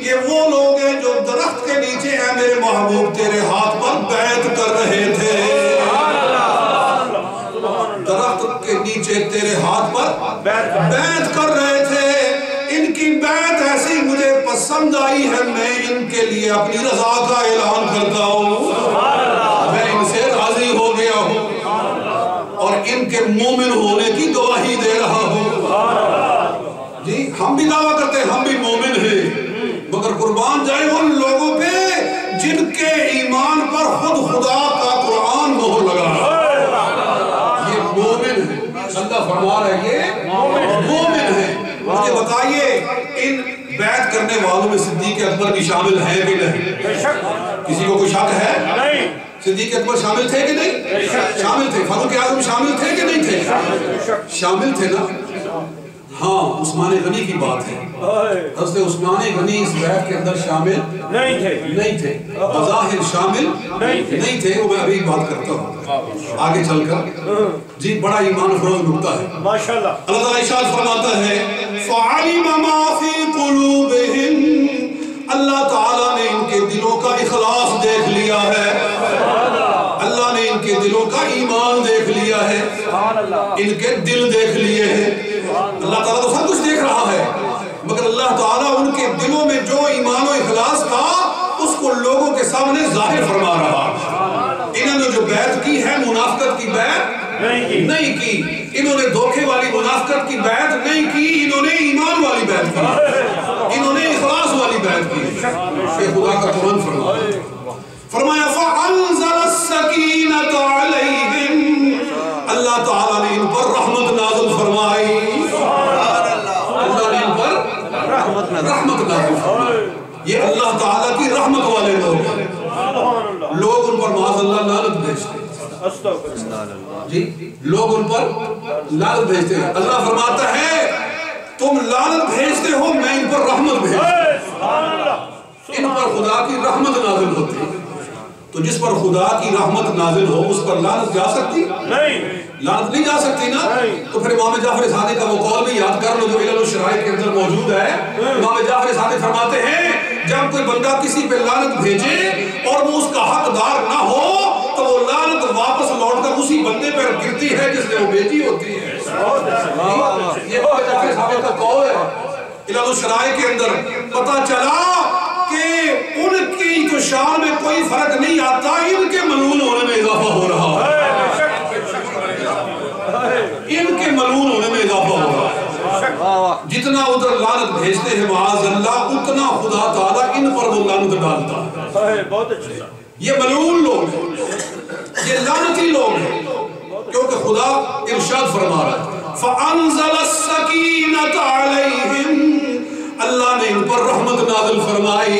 یہ وہ لوگ ہیں جو درخت کے نیچے ہیں میرے محبوب تیرے ہاتھ پر بیعت کر رہے تھے. درخت کے نیچے تیرے ہاتھ پر بیعت کر رہے تھے. ان کی بیعت ایسی مجھے پسند آئی ہے، میں ان کے لیے اپنرضا کا اعلان کرتا ہوں. میں ان سے راضی ہو گیا ہوں اور ان کے مومن ہونے کی گواہی دے رہا ہوں. جی ہم بھی دعویٰ کرتے ہیں ہم بھی مومن ہیں، مگر قربان جائے ان لوگوں پہ جن کے ایمان پر خود خدا کا قرآن مہر لگا ہے. یہ مومن ہے. اللہ فرما رہا ہے یہ مومن ہے. مجھے بتائیے ان بیعت کرنے والوں میں صدیق اکبر بھی شامل ہیں کہ نہیں؟ کسی کو کوئی شک ہے؟ نہیں. صدیق اکبر شامل تھے کہ نہیں؟ شامل تھے. فاروق اعظم شامل تھے کہ نہیں تھے؟ شامل تھے نا. ہاں عثمان غنی کی بات ہے. حضرت عثمان غنی اس بیعت کے اندر شامل نہیں تھے. بظاہر شامل نہیں تھے. وہ میں ابھی بات کرتا ہوں آگے چل کر. جی بڑا ایمان افروز نکتہ ہے ماشاءاللہ. اللہ تعالیٰ ارشاد فرماتا ہے فَعَلِمَ مَا فِي قُلُوبِهِمْ. اللہ تعالیٰ نے ان کے دلوں کا اخلاص دیکھ لیا ہے. اللہ نے ان کے دلوں کا ایمان دیکھ لیا ہے. ان کے دل دیکھ لیے ہیں. اللہ تعالیٰ تو سب کچھ دیکھ رہا ہے، مگر اللہ تعالیٰ ان کے دلوں میں جو ایمان و اخلاص تھا اس کو لوگوں کے سامنے ظاہر فرما رہا. انہوں نے جو بیعت کی ہے منافقت کی بیعت نہیں کی. انہوں نے دھوکے والی منافقت کی بیعت نہیں کی. انہوں نے ایمان والی بیعت کی. انہوں نے اخلاص والی بیعت کی. کہ خدا کا قرآن فرمایا فَأَنزَلَ السَّكِينَةَ عَلَيْهِمْ. اللہ تعالیٰ نے ان پر رحمت نازل فرمائی. اللہ نے ان پر رحمت نازل فرمائی. یہ اللہ تعالیٰ کی رحمت والے لوگ ہیں. جی لوگ ان پر لعنت بھیجتے ہیں. اللہ فرماتا ہے تم لعنت بھیجتے ہو، میں ان پر رحمت بھیجتا ہوں. ان پر خدا کی رحمت نازل ہوتی ہے. تو جس پر خدا کی رحمت نازل ہو اس پر لعنت جا سکتی نہیں، لعنت نہیں جا سکتی نا. تو پھر امام جعفر صادق کا وہ قول بھی یاد کر لو جو علل الشرائع کے اندر موجود ہے. امام جعفر صادق فرماتے ہیں جب کوئی بندہ کسی پہ لعنت بھیجے اور وہ اس کا حقدار نہ ہو تو وہ لعنت واپس لوٹ کر اسی بندے پر گرتی ہے جس نے وہ بھیجی ہوتی ہے. یہ امام جعفر صادق کا قول ہے علل الشرائع کے اندر. پتہ چلا کہ ان کی تو شان میں کوئی فرق نہیں آتا، ان کے ملعون ہونے میں اضافہ ہو رہا ہے. ان کے ملعون ہونے میں اضافہ ہو رہا ہے. جتنا ادھر لعنت بھیجتے ہیں معاذ اللہ اتنا خدا تعالیٰ ان پر وہ لعنت ڈالتا ہے. بہت اچھا. یہ ملعون لوگ ہیں، یہ لعنتی لوگ ہیں، کیونکہ خدا ارشاد فرما رہا ہے فَأَنزَلَ السَّكِينَةَ عَلَيْهِمْ، اللہ نے ان پر رحمت نازل فرمائی.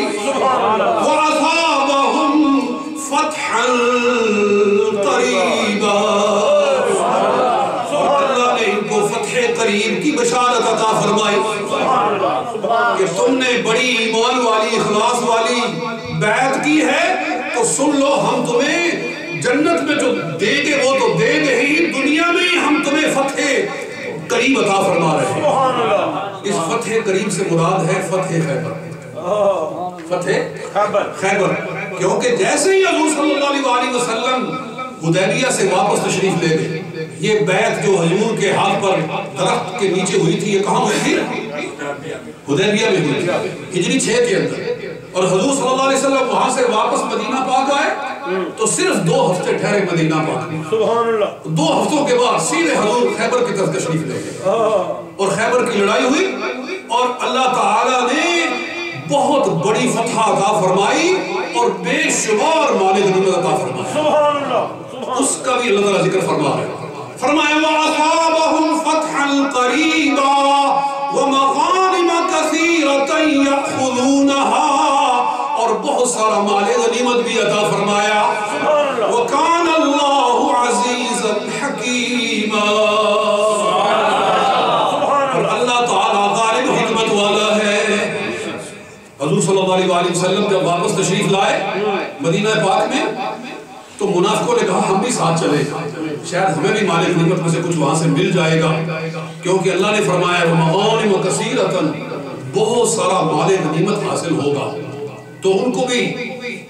وَأَثَابَهُمْ فَتْحًا قَرِيبًا، اللہ نے ان کو فتح قریب کی بشارت عطا فرمائی کہ تم نے بڑی ایمان والی اخلاص والی بیعت کی ہے تو سن لو ہم تمہیں جنت میں جو دیں گے وہ تو دیں گے ہی، دنیا میں ہم تمہیں فتح قریب عطا فرما رہے ہیں. اس فتح قریب سے مراد ہے فتح خیبر. فتح خیبر کیونکہ جیسے ہی حضور صلی اللہ علیہ وسلم حدیبیہ سے واپس تشریف لے گئے، یہ بیعت جو حضور کے ہاتھ پر درخت کے نیچے ہوئی تھی یہ کہاں ہوئی تھی؟ حدیبیہ میں ہوئی تھی ہجری 6 کے اندر. اور حضور صلی اللہ علیہ وسلم وہاں سے واپس مدینہ پاک آئے تو صرف 2 ہفتے ٹھہرے مدینہ پاک میں. سبحان اللہ. 2 ہفتوں کے بعد سیدھے حضور خیبر کی طرف تشریف لے گئے اور خیبر کی لڑائی ہوئی اور اللہ تعالیٰ نے بہت بڑی فتح عطا فرمائی اور بے شمار مال غنیمت عطا فرمایا. سبحان اللہ. اس کا بھی اللہ تعالیٰ ذکر فرما رہے ہیں. فرمایا وَأَصَابَهُمْ فَتْحًا قَرِيبًا وَمَغَانِمَ كَثِيرَةً يَأْخُذُونَهَا، اور بہت سارا مال غنیمت بھی عطا فرمایا. وَكَانَ اللَّهُ عَزِيزًا حَكِيمًا، اور اللہ تعالیٰ غالب حکمت والا ہے. حضور صلی اللہ علیہ وسلم جب واپس تشریف لائے مدینہ پاک میں تو منافقوں نے کہا ہم بھی ساتھ چلے، شاید ہمیں بھی مال غنیمت میں سے کچھ وہاں سے مل جائے گا، کیونکہ اللہ نے فرمایا وَمَغَانِمَ كَثِيرَةً، بہت سارا مال غنیمت حاصل ہوگا. تو ان کو بھی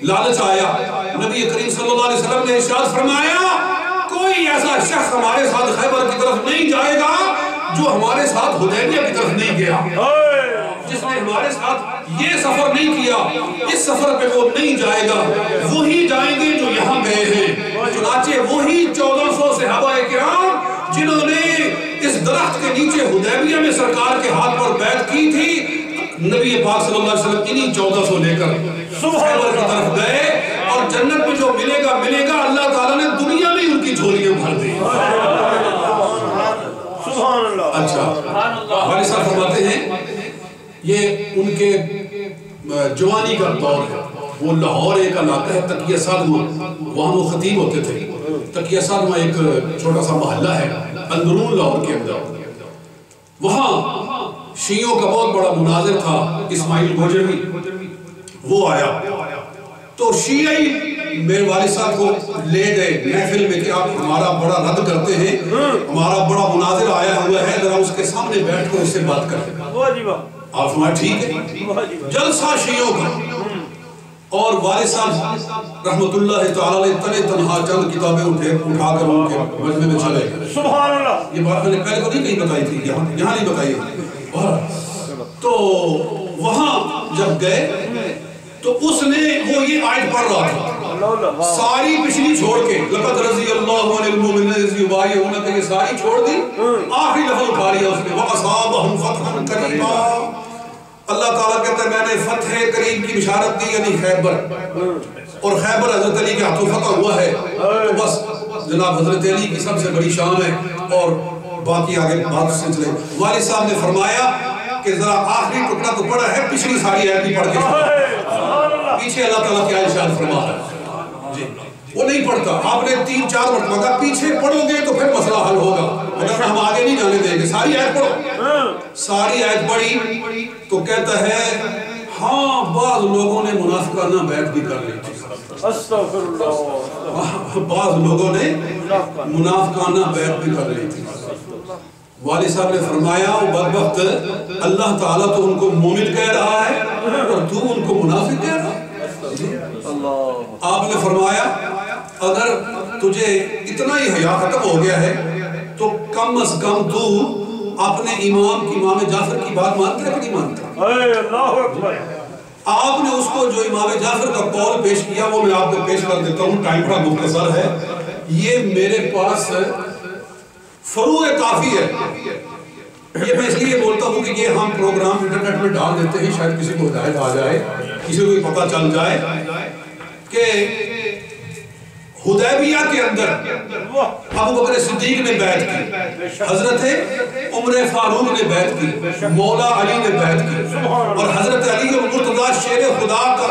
لالچ آیا. نبی کریم صلی اللہ علیہ وسلم نے ارشاد فرمایا کوئی ایسا شخص ہمارے ساتھ خیبر کی طرف نہیں جائے گا جو ہمارے ساتھ حدیبیہ کی طرف نہیں گیا. جس نے ہمارے ساتھ یہ سفر نہیں کیا اس سفر پہ وہ نہیں جائے گا. وہی جائیں گے جو یہاں گئے ہیں. چنانچہ وہی 1400 صحابہ کرام جنہوں نے اس درخت کے نیچے حدیبیہ میں سرکار کے ہاتھ پر بیعت کی تھی، نبی پاک صلی اللہ علیہ وسلم انہی 1400 لے کر خیبر کی طرف گئے اور جنت میں جو ملے گا اللہ تعالیٰ نے دنیا میں ان کی جھولیاں بھر دی. سبحان اللہ. اچھا والد صاحب فرماتے ہیں یہ ان کے جوانی کا دور ہے. وہ لاہور ایک علاقہ ہے تقیہ صادمہ، وہاں وہ خطیب ہوتے تھے. تقیہ صادمہ ایک چھوٹا سا محلہ ہے اندرون لاہور کے اندر. وہاں شیعوں کا بہت بڑا مناظر تھا اسماعیل گوجروی، وہ آیا تو شیعی میرے والد صاحب کو لے گئے محفل میں کہ آپ ہمارا بڑا رد کرتے ہیں، ہمارا بڑا مناظر آیا ہوا ہے، ذرا اس کے سامنے بیٹھ کر اس سے بات کریں. آپ فرمایا ٹھیک ہے. جلسہ شیعوں کا اور والد صاحب رحمت اللہ تعالیٰ نے تنے تنہا چند کتابیں اٹھا کر ان کے مجمع میں چلے گئے. سبحان اللہ. یہ بات میں نے پہلے کو نہیں کہیں بتائی تھی، یہاں نہیں بتائی. تو وہاں جب گئے تو اس نے وہ یہ آیت پڑھ رہا تھا ساری پچھلی چھوڑ کے لقد رضی اللہ عن المؤمنین اذ یبایعونک، یہ ساری چھوڑ دی، آخری لفظ اٹھا لیا اس نے وَأَصَابَهُمْ فَتْحًا قَرِيبًا. اللہ تعالیٰ کہتا ہے میں نے فتح قریب کی بشارت دی، یعنی خیبر، اور خیبر حضرت علی کے ہاتھوں فتح ہوا ہے. تو بس جناب حضرت علی کی سب سے بڑی شان ہے اور باقی آگے بات سے چلے. والد صاحب نے فرمایا کہ ذرا آخری ٹکڑا تو پڑا ہے، پچھلی ساری آیت بھی پڑھ کے پیچھے اللہ تعالیٰ کیا ارشاد فرما رہا ہے. جی وہ نہیں پڑھتا. آپ نے 3-4 مرتبہ کہا پیچھے پڑھو گے تو پھر مسئلہ حل ہوگا, اگر ہم آگے نہیں جانے دیں گے. ساری آیت پڑھو. ساری آیت پڑھی تو کہتا ہے ہاں بعض لوگوں نے منافقانہ بیعت بھی کر لی تھی. استغفراللہ. بعض لوگوں نے منافقانہ بیعت بھی کر لی تھی. والد صاحب نے فرمایا وہ بدبخت اللہ تعالیٰ تو ان کو مومن کہہ رہا ہے اور تو ان کو منافق کہہ رہا ہے. آپ نے فرمایا اگر تجھے اتنا ہی حیا ختم ہو گیا ہے تو کم از کم تو اپنے امام جعفر کی بات مانتا ہے کہ نہیں مانتا؟ اللہ اکبر. آپ نے اس کو جو امام جعفر کا قول پیش کیا وہ میں آپ کو پیش کر دیتا ہوں, ٹائم بڑا مختصر ہے. یہ میرے پاس فروع کافی ہے. یہ میں اس لیے بولتا ہوں کہ یہ ہم پروگرام انٹرنیٹ میں ڈال دیتے ہیں, شاید کسی کو ہدایت آ جائے, کسی کو پتہ چل جائے کہ حدیبیہ کے اندر ابو بکر صدیق نے بیعت کی, حضرت عمر فاروق نے بیعت کی, مولا علی نے بیعت کی, اور حضرت علی مرتضیٰ شیر خدا کا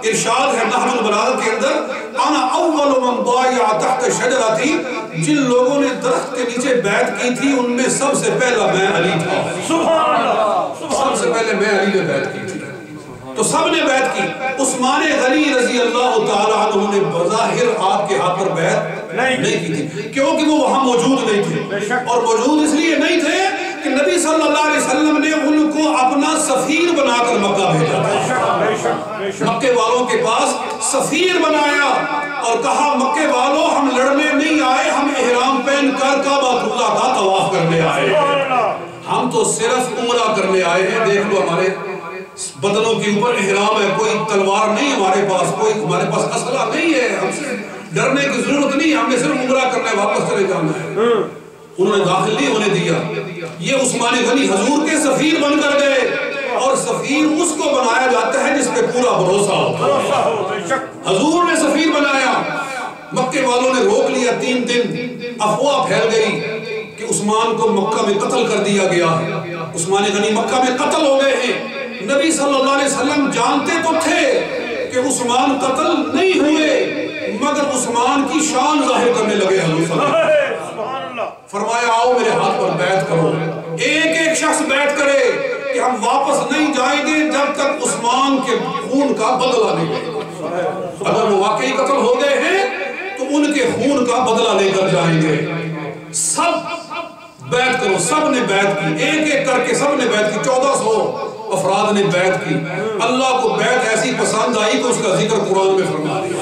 ارشاد ہے نحو البلاغہ کے اندر انا اول من بایع تحت شجرتی, جن لوگوں نے درخت کے نیچے بیعت کی تھی ان میں سب سے پہلا میں علی تھا. سب سے پہلے میں علی نے بیعت کی تھی. تو سب نے بیعت کی. عثمان غنی رضی اللہ تعالیٰ عنہ نے بظاہر آپ کے ہاتھ پر بیعت نہیں کی تھی کیونکہ وہ وہاں موجود نہیں تھے, اور موجود اس لیے نہیں تھے کہ نبی صلی اللہ علیہ وسلم نے ان کو اپنا سفیر بنا کر مکہ بھیجا. مکے والوں کے پاس سفیر بنایا اور کہا مکے والوں ہم لڑنے نہیں آئے, ہم احرام پہن کر کعبہ اللہ کا طواف کرنے آئے ہیں, ہم تو صرف عمرہ کرنے آئے ہیں. دیکھ لو ہمارے بدنوں کے اوپر احرام ہے, کوئی تلوار نہیں ہمارے پاس, کوئی ہمارے پاس اسلحہ نہیں ہے, ہم سے ڈرنے کی ضرورت نہیں, ہمیں صرف عمرہ کرنا ہے, واپس چلے جانا ہے. انہوں نے داخل نہیں ہونے دیا. یہ عثمان غنی حضور کے سفیر بن کر گئے, اور سفیر اس کو بنایا جاتا ہے جس پہ پورا بھروسہ ہوتا ہے. حضور نے سفیر بنایا. مکے والوں نے روک لیا. 3 دن افواہ پھیل گئی کہ عثمان کو مکہ میں قتل کر دیا گیا ہے. عثمان غنی مکہ میں قتل ہو گئے ہیں. نبی صلی اللہ علیہ وسلم جانتے تو تھے کہ عثمان قتل نہیں ہوئے, مگر عثمان کی شان ظاہر کرنے لگے. حضور صلی اللہ علیہ وسلم فرمایا آؤ میرے ہاتھ پر بیعت کرو. ایک ایک شخص بیعت کرے کہ ہم واپس نہیں جائیں گے جب تک عثمان کے خون کا بدلہ نہیں لیں گے. اگر وہ واقعی قتل ہو گئے ہیں تو ان کے خون کا بدلہ لے کر جائیں گے. سب بیعت کرو. سب نے بیعت کی, ایک ایک کر کے سب نے بیعت کی. 1400 افراد نے بیعت کی. اللہ کو بیعت ایسی پسند آئی کہ اس کا ذکر قرآن میں فرما دیا.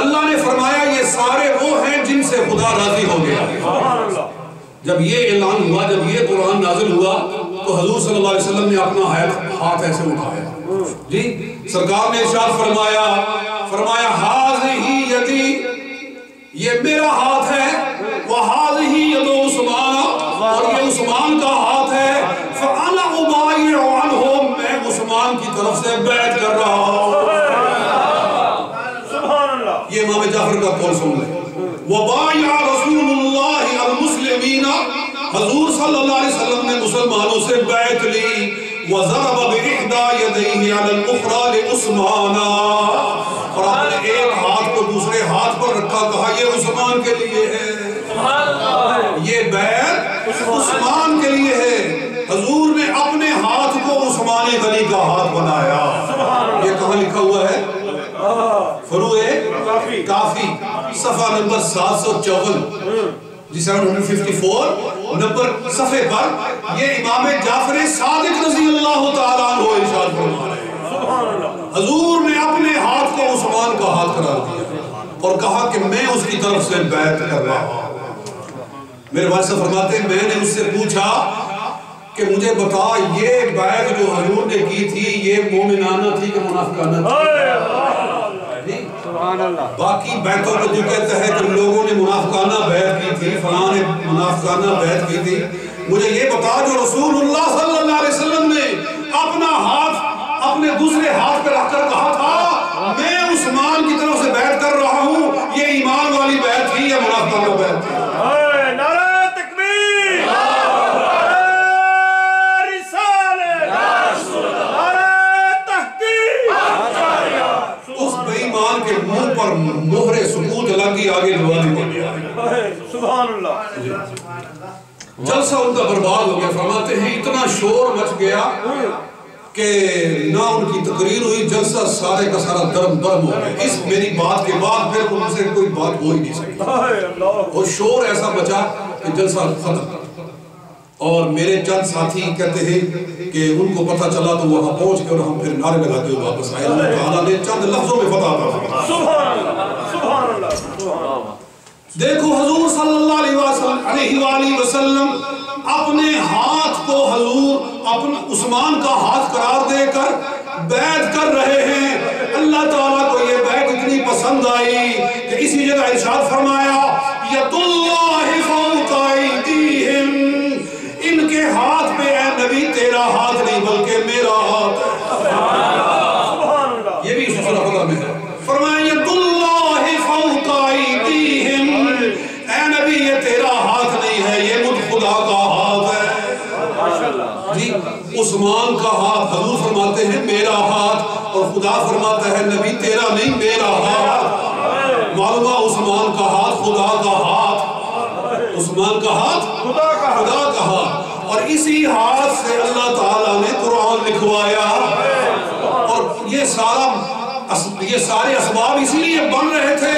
اللہ نے فرمایا یہ سارے وہ ہیں جن سے خدا راضی ہو گیا. جب یہ اعلان ہوا, جب یہ قرآن نازل ہوا تو حضور صلی اللہ علیہ وسلم نے اپنا ہاتھ ایسے اٹھایا. جی سرکار نے ارشاد فرمایا ہاذہ یدی, یہ میرا ہاتھ ہے, وہاذہ ید عثمان, اور یہ عثمان کا ہاتھ ہے. فانا ابایع عنہم, میں عثمان کی طرف سے بیعت کر رہا ہوں. یہ امام جعفر کا قول سن لیں. وبایع رسول اللہ المسلمین, حضور صلی اللہ علیہ وسلم نے مسلمانوں سے بیعت لی. وضرب بإحدى يديه على الأخرى لعثمان, اور اپنے ایک ہاتھ کو دوسرے ہاتھ پر رکھا, کہا یہ عثمان کے لیے ہے, یہ بیعت عثمان کے لیے ہے. حضور نے اپنے ہاتھ کو عثمان غنی کا ہاتھ بنایا. یہ کہاں لکھا ہوا ہے؟ فروع کافی صفحہ نمبر 754, 754 نمبر صفحے پر یہ امام جعفر صادق رضی اللہ تعالیٰ عنہ ارشاد فرما رہے ہیں. حضور نے اپنے ہاتھ کو عثمان کا ہاتھ قرار دیا اور کہا کہ میں اس کی طرف سے بیعت کر رہا ہوں. میرے والد صاحب فرماتے ہیں میں نے اس سے پوچھا کہ مجھے بتا یہ بیعت جو حضور نے کی تھی یہ مومنانہ تھی کہ منافقانہ تھی؟ باقی بیعتوں کو جو کہتا ہے کہ لوگوں نے منافقانہ بیعت کی تھی, فلاں نے منافقانہ بیعت کی تھی, مجھے یہ بتا جو رسول اللہ صلی اللہ علیہ وسلم نے اپنا ہاتھ اپنے دوسرے ہاتھ پہ رکھ کر کہا تھا میں عثمان کی طرف سے بیعت کر رہا ہوں, یہ ایمان والی بیعت تھی یا منافقانہ بیعت تھی؟ نعرہ تکبیر, نعرہ رسالت, نعرہ تحقیق. اس بے ایمان مسلمان کے منہ پر مہر سکوت لگی، آگے جواب ہی ہو گیا۔ سبحان اللہ۔ جلسہ ان کا برباد ہو گیا۔ فرماتے ہیں اتنا شور مچ گیا کہ نہ ان کی تقریر ہوئی، جلسہ سارے کا سارا درم درم ہو گیا۔ اس میری بات کے بعد پھر ان سے کوئی بات ہو ہی نہیں سکی، اور شور ایسا بچا کہ جلسہ ختم۔ اور میرے چند ساتھی کہتے ہیں کہ ان کو پتہ چلا تو وہاں پہنچ کے اور ہم پھر نعرے لگاتے ہوئے واپس آئے۔ اللہ تعالیٰ نے چند لفظوں میں فتح عطا فرمائی۔ سبحان اللہ، سبحان اللہ، سبحان اللہ۔ دیکھو حضور صلی اللہ علیہ وآلہ وسلم اپنے ہاتھ کو حضور اپنا عثمان کا ہاتھ قرار دے کر بیعت کر رہے ہیں۔ اللہ تعالیٰ کو یہ بیعت اتنی پسند آئی کہ اسی جگہ ارشاد فرمایا یَدُ اللَّهِ فَوْقَ أَيْدِيهِمْ، ان کے ہاتھ پہ اے نبی تیرا ہاتھ نہیں بلکہ میرا ہاتھ ہے۔ یہ بھی سورہ بقرہ میں ہے۔ فرمایا یَدُ اللَّهِ فَوْقَ أَيْدِيهِمْ، اے نبی یہ تیرا ہاتھ نہیں ہے، یہ مجھ خدا کا ہاتھ ہے۔ جی عثمان کا ہاتھ، حضور فرماتے ہیں میرا ہاتھ، اور خدا فرماتا ہے نبی تیرا نہیں میرا ہاتھ۔ معلومہ عثمان کا ہاتھ خدا کا ہاتھ، عثمان کا ہاتھ خدا کا ہاتھ، اور اسی ہاتھ سے اللہ تعالیٰ نے قرآن لکھوایا۔ اور یہ سارے اسباب اسی لیے بن رہے تھے۔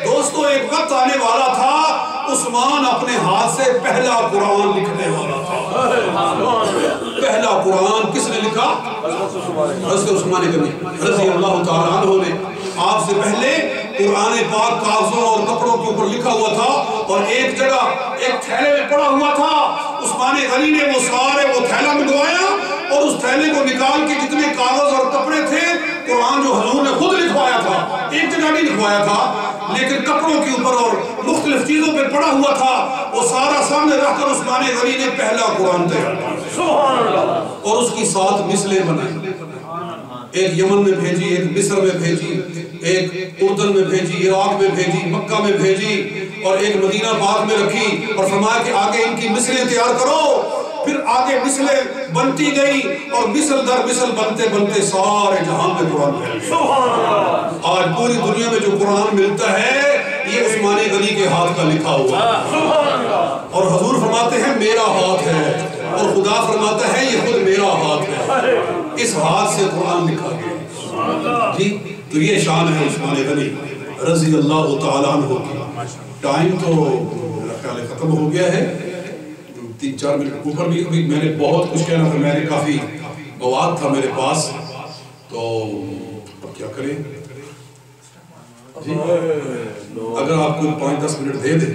دوستو ایک وقت آنے والا تھا عثمان اپنے ہاتھ سے پہلا قرآن لکھنے والا تھا۔ پہلا قرآن کس نے لکھا؟ حضرت عثمان غنی رضی اللہ تعالیٰ عنہ نے۔ آپ سے پہلے قرآن پاک کاغذوں اور کپڑوں کے اوپر لکھا ہوا تھا، اور ایک جگہ ایک تھیلے میں پڑا ہوا تھا۔ عثمان غنی نے وہ تھیلا منگوایا، اور اس تھیلے کو نکال کے جتنے کاغذ اور کپڑے تھے، قرآن جو حضور نے خود لکھوایا تھا، ایک جگہ نہیں لکھوایا تھا لیکن کپڑوں کے اوپر اور مختلف چیزوں پہ پڑا ہوا تھا، وہ سارا سامنے رکھ کر عثمان غنی نے پہلا قرآن تیار کیا، اور اس کی 7 مثلیں بنائی۔ ایک یمن میں بھیجی، ایک مصر میں بھیجی، ایک اردن میں بھیجی، عراق میں بھیجی، مکہ میں بھیجی، اور ایک مدینہ پاک میں رکھی، اور فرمایا کہ آگے ان کی مثلیں تیار کرو۔ پھر آگے مثلیں بنتی گئی، اور مثل در مثل بنتے بنتے سارے جہاں میں قرآن پھیل گیا۔ آج پوری دنیا میں جو قرآن ملتا ہے یہ عثمان غنی کے ہاتھ کا لکھا ہوا ہے، اور حضور فرماتے ہیں میرا ہاتھ ہے، اور خدا فرماتا ہے یہ خود میرا ہاتھ ہے۔ اس ہاتھ سے قرآن لکھا گیا۔ جی تو یہ شان ہے عثمان غنی رضی اللہ تعالیٰ عنہ کی۔ ٹائم تو میرا خیال ہے ختم ہو گیا ہے، 3-4 منٹ اوپر بھی میں نے بہت کچھ کہنا تھا، میں نے کافی مواد تھا میرے پاس، تو اب کیا کریں؟ جی اگر آپ کو 5-10 منٹ دے دیں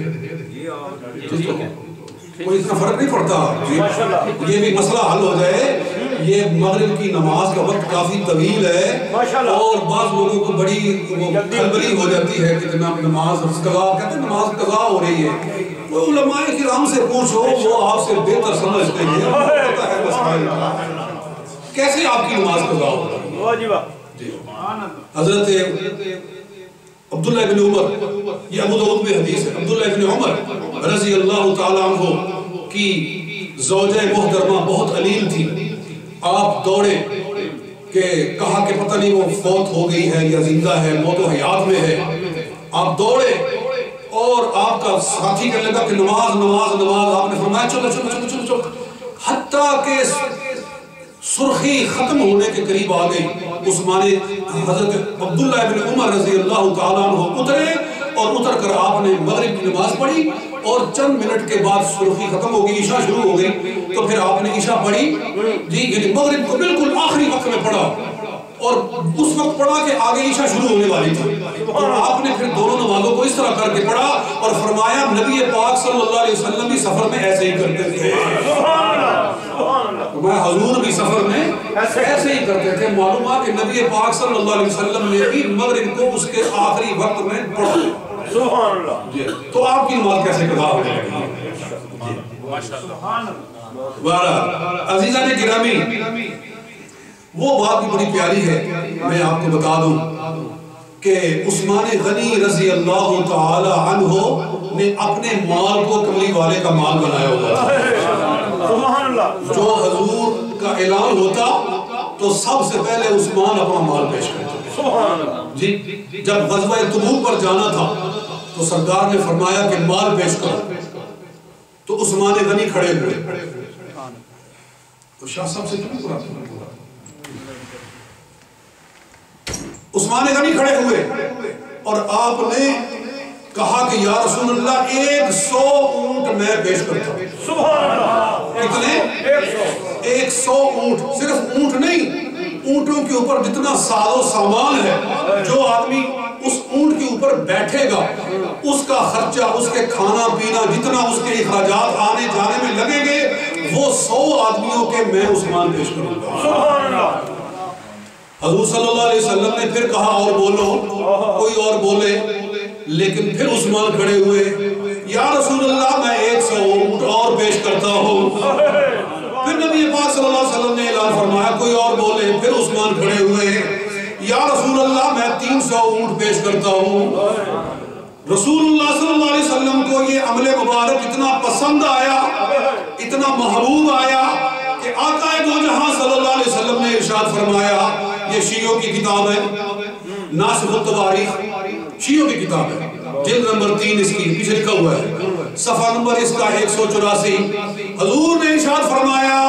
کوئی اتنا فرق نہیں پڑتا، یہ بھی مسئلہ حل ہو جائے۔ یہ مغرب کی نماز کا وقت کافی طویل ہے، اور بعض لوگوں کو بڑی کھلبلی ہو جاتی ہے کہ جناب نماز قضا، کہتے ہیں نماز قضا ہو رہی ہے۔ وہ علماء کرام سے پوچھو، وہ آپ سے بہتر سمجھتے ہیں، پتہ ہے مسائل کیسے آپ کی نماز قضا ہو رہی ہے۔ حضرت عبداللہ ابن عمر، یہ ابو داؤد میں حدیث ہے، عبداللہ ابن عمر رضی اللہ تعالیٰ عنہ کی زوجہ محترمہ بہت علیل تھی۔ آپ دوڑے کہ کہا کہ پتہ نہیں وہ فوت ہو گئی ہے یا زندہ ہے، موت و حیات میں ہے۔ آپ دوڑے اور آپ کا ساتھی کہنے لگا کہ نماز نماز نماز، آپ نے فرمایا چلو چلو چلو چلو چلو، حتیٰ کہ سرخی ختم ہونے کے قریب آ گئی۔ عثمان حضرت عبداللہ ابن عمر رضی اللہ تعالیٰ عنہ اترے، اور اتر کر آپ نے مغرب کی نماز پڑھی، اور چند منٹ کے بعد سرخی ختم ہو گئی، عشاء شروع ہو گئی، تو پھر آپ نے عشاء پڑھی، جی یعنی مغرب کو بالکل آخری وقت میں پڑھا، اور اس وقت پڑھا کہ آگے عشاء شروع ہونے والی تھی، اور آپ نے پھر دونوں نمازوں کو اس طرح کر کے پڑھا، اور فرمایا نبی پاک صلی اللہ علیہ وسلم بھی سفر میں ایسے ہی کرتے تھے۔ میں حضور بھی سفر میں ایسے ہی کرتے تھے۔ معلوم ہے کہ نبی پاک صلی اللہ علیہ وسلم نے بھی مغرب کو اس کے آخری وقت میں پڑھا۔ سبحان اللہ۔ تو آپ کی نماز کیسے قضا ہو جائے گی؟ عزیزان گرامی، وہ بات بھی بڑی پیاری ہے، میں آپ کو بتا دوں کہ عثمان غنی رضی اللہ تعالی عنہ نے اپنے مال کو کملی والے کا مال بنایا ہوا تھا۔ جو حضور کا اعلان ہوتا تو سب سے پہلے عثمان اپنا مال پیش کرتے۔ جی جب غزوہ تبوک پر جانا تھا تو سرکار نے فرمایا کہ مال پیش کرو، تو عثمان غنی کھڑے ہوئے. تو شاہ صاحب سے کیوں پورا عثمان غنی کھڑے ہوئے اور آپ نے کہا کہ یا رسول اللہ 100 اونٹ میں پیش کرتا ہوں. سبحان اللہ. کتنے؟ 100 اونٹ. صرف اونٹ نہیں، اونٹوں کے اوپر جتنا ساز و سامان ہے، جو آدمی اس اونٹ کے اوپر بیٹھے گا اس کا خرچہ، اس کے کھانا پینا، جتنا اس کے اخراجات آنے جانے میں لگیں گے، وہ 100 آدمیوں کے میں عثمان پیش کروں گا. سبحان اللہ. حضور صلی اللہ علیہ وسلم نے پھر کہا اور بولو، کوئی اور بولے، لیکن پھر عثمان کھڑے ہوئے، یا رسول اللہ میں 100 اونٹ اور پیش کرتا ہوں. پھر نبی پاک صلی اللہ علیہ وسلم نے اعلان فرمایا کوئی اور بولے، پھر عثمان کھڑے ہوئے، یا رسول اللہ میں 300 اونٹ پیش کرتا ہوں. رسول اللہ صلی اللہ علیہ وسلم کو یہ عمل مبارک اتنا پسند آیا، اتنا محبوب آیا کہ آقا دو جہاں صلی اللہ علیہ وسلم نے ارشاد فرمایا، یہ شیعوں کی کتاب ہے، ناسخ التواریخ، شیعوں کی کتاب ہے، جلد نمبر 3 اس کی پیچھے لکھا ہوا ہے، صفحہ نمبر اس کا 184. حضور نے ارشاد فرمایا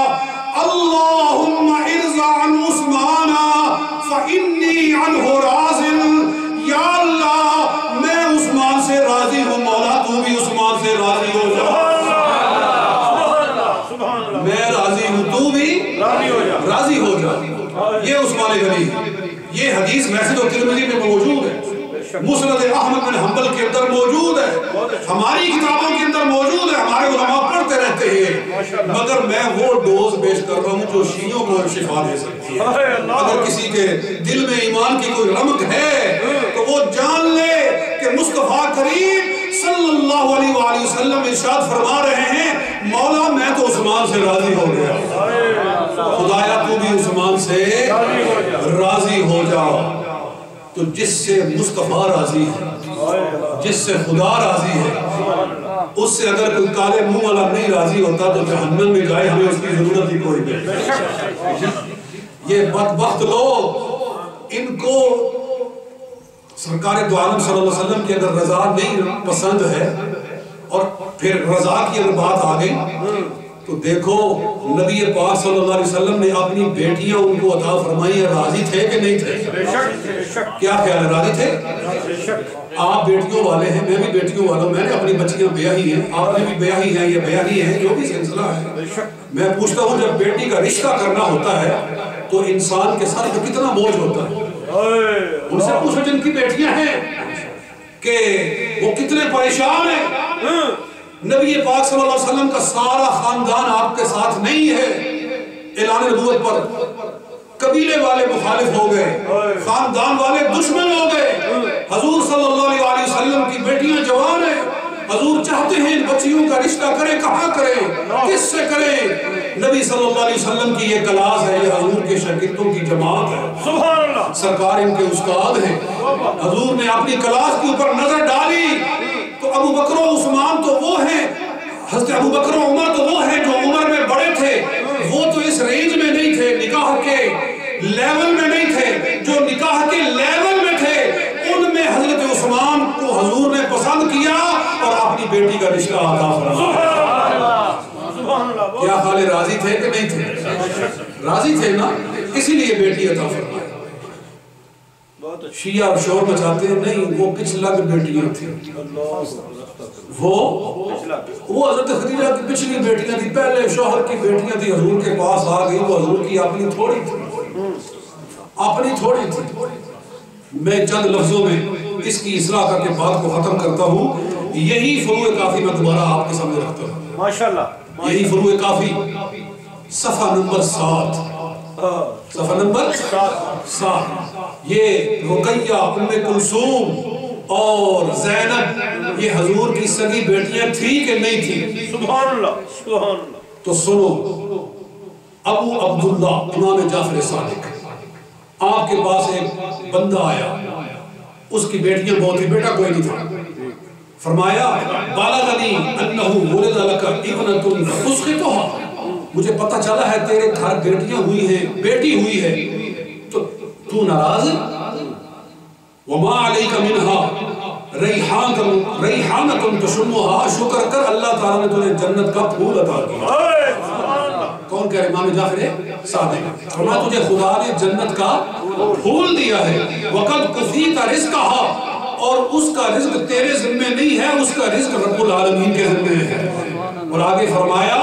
اللہم ارض عن عثمان فإنی عنہ راض. یا اللہ میں عثمان سے راضی ہوں، مولا تو بھی عثمان سے راضی ہو جا. میں راضی ہوں، تو بھی راضی ہو جا. یہ عثمان غنی. یہ حدیث مسند ترمذی میں موجود ہے، مسند احمد بن حنبل کے اندر موجود ہے، ہماری کتابوں کے اندر موجود ہے، ہمارے علماء پڑھتے رہتے ہیں. مگر میں وہ ڈوز پیش کر رہا ہوں جو شیعوں کو شفا دے سکتی ہے. اگر کسی کے دل میں ایمان کی کوئی رمق ہے تو وہ جان لے کہ مصطفیٰ کریم صلی اللہ علیہ وآلہ وسلم ارشاد فرما رہے ہیں مولا میں تو عثمان سے راضی ہو گیا. خدایا تو بھی عثمان سے راضی ہو جا. تو جس سے مصطفیٰ راضی ہے، جس سے خدا راضی ہے، اس سے اگر کوئی کالے منہ والا نہیں راضی ہوتا تو جہنم میں جائے، ہمیں اس کی ضرورت ہی کوئی نہیں. یہ بدبخت لوگ، ان کو سرکار دو عالم صلی اللہ علیہ وسلم کی اگر رضا نہیں پسند ہے اور پھر رضا کی اگر بات آ گئی تو دیکھو نبی پاک صلی اللہ علیہ وسلم نے اپنی بیٹیاں ان کو عطا فرمائی، راضی تھے کہ نہیں تھے؟ کیا خیال ہے، راضی تھے؟ آپ بیٹیوں والے ہیں، میں بھی بیٹیوں والا ہوں، میں نے اپنی بچیاں بیاہی ہیں، آپ نے بھی بیاہی ہیں، یہ بیاہی ہیں، جو بھی سلسلہ ہے. میں پوچھتا ہوں جب بیٹی کا رشتہ کرنا ہوتا ہے تو انسان کے سر پہ کتنا بوجھ ہوتا ہے. ان سے پوچھو جن کی بیٹیاں ہیں کہ وہ کتنے پریشان ہیں. نبی پاک صلی اللہ علیہ وسلم کا سارا خاندان آپ کے ساتھ نہیں ہے. اعلان نبوت پر قبیلے والے مخالف ہو گئے، خاندان والے دشمن ہو گئے. حضور صلی اللہ علیہ وسلم کی بیٹیاں جوان ہیں، حضور چاہتے ہیں ان بچیوں کا رشتہ کریں، کہاں کریں، کس سے کریں؟ نبی صلی اللہ علیہ وسلم کی یہ کلاس ہے، یہ حضور کے شاگردوں کی جماعت ہے. سبحان اللہ. سرکار ان کے استاد ہیں. حضور نے اپنی کلاس کے اوپر نظر ڈالی تو ابو بکر و عثمان تو وہ ہیں، حضرت ابو بکر و عمر تو وہ ہیں جو عمر میں بڑے تھے، وہ تو اس رینج میں نہیں تھے، نکاح کے لیول میں نہیں تھے. جو نکاح کے لیول میں تھے ان میں حضرت عثمان کو حضور نے پسند کیا اور اپنی بیٹی کا رشتہ عطا فرمایا. کیا خالے راضی تھے کہ نہیں تھے؟ راضی تھے نا، اسی لیے بیٹی عطا فرمایا. شیعہ اور شور مچاتے ہیں نہیں، وہ پچھلگ بیٹیاں تھیں. وہ حضرت خدیجہ کی پچھلی بیٹیاں تھی، پہلے شوہر کی بیٹیاں تھی، حضور کے پاس آ گئی. وہ حضور کی اپنی تھوڑی تھی. میں چند لفظوں میں اس کی اصلاح کر کے بات کو ختم کرتا ہوں. یہی فروع کافی میں دوبارہ آپ کے سامنے رکھتا ہوں. ماشاءاللہ. یہی فروع کافی صفحہ نمبر 7، صفحہ نمبر 7. یہ رقیہ، ام کلثوم اور زینب یہ حضور کی سگی بیٹیاں تھی کہ نہیں تھی؟ سبحان اللہ. سبحان اللہ. تو سنو، ابو عبداللہ امام جعفر صادق، آپ کے پاس ایک بندہ آیا، اس کی بیٹیاں بہت ہی، بیٹا کوئی نہیں تھا. فرمایا بالغنی انہ ولد لک ابنۃ فسقطھا، مجھے پتہ چلا ہے تیرے گھر بیٹیاں ہوئی ہیں، بیٹی ہوئی ہے، تو ناراض ہے؟ وما علیک منہا ریحانۃ تشمھا، شکر کر اللہ تعالیٰ نے تجھے جنت کا پھول عطا کیا۔ کون کہہ رہے؟ امام جعفر صادق فرمایا تجھے خدا نے جنت کا پھول دیا ہے۔ وقد کفیت رزقھا، اور اس کا رزق تیرے ذمہ نہیں ہے، اس کا رزق رب العالمین کے ذمہ ہے۔ اور آگے فرمایا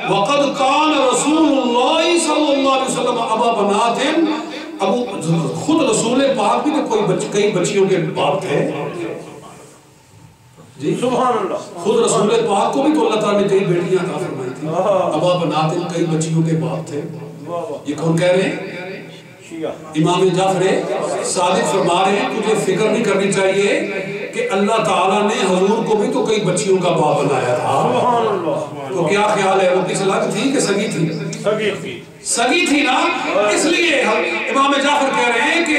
وقد کان رسول اللہ صلی اللہ علیہ وسلم ابا بنات، خود رسول پاک بھی تو کئی بچیوں کے باپ تھے جی، سبحان اللہ، خود رسول پاک کو بھی تو اللہ تعالیٰ نے کئی بیٹیاں عطا فرمائی تھی، ابا بنات کئی بچیوں کے باپ تھے۔ یہ کون کہہ رہے ہیں؟ امام جعفر صادق فرما رہے ہیں تجھے فکر نہیں کرنی چاہیے کہ اللہ تعالیٰ نے حضور کو بھی تو کئی بچیوں کا باپ بنایا تھا، تو کیا خیال ہے وہ کس لگ تھی کہ سگی تھی؟ سگی تھی نا، اس لیے امام جعفر کہہ رہے ہیں کہ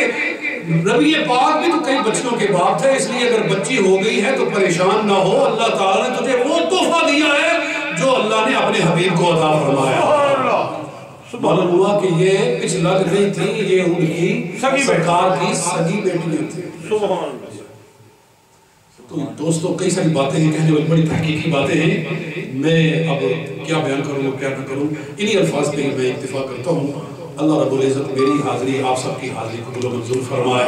نبی پاک بھی تو کئی بچیوں کے باپ تھے، اس لیے اگر بچی ہو گئی ہے تو پریشان نہ ہو، اللہ تعالیٰ نے تجھے وہ تحفہ دیا ہے جو اللہ نے اپنے حبیب کو عطا فرمایا۔ معلوم ہوا کہ یہ کچھ لگ نہیں تھی، یہ ان کی سرکار کی سگی بیٹیاں تھی۔ تو دوستو کئی ساری باتیں ہیں کہنے والی، بڑی تحقیقی باتیں ہیں، میں اب کیا بیان کروں اور کیا نہ کروں، انہی الفاظ پہ میں اکتفا کرتا ہوں۔ اللہ رب العزت میری حاضری آپ سب کی حاضری قبول و منظور فرمائے۔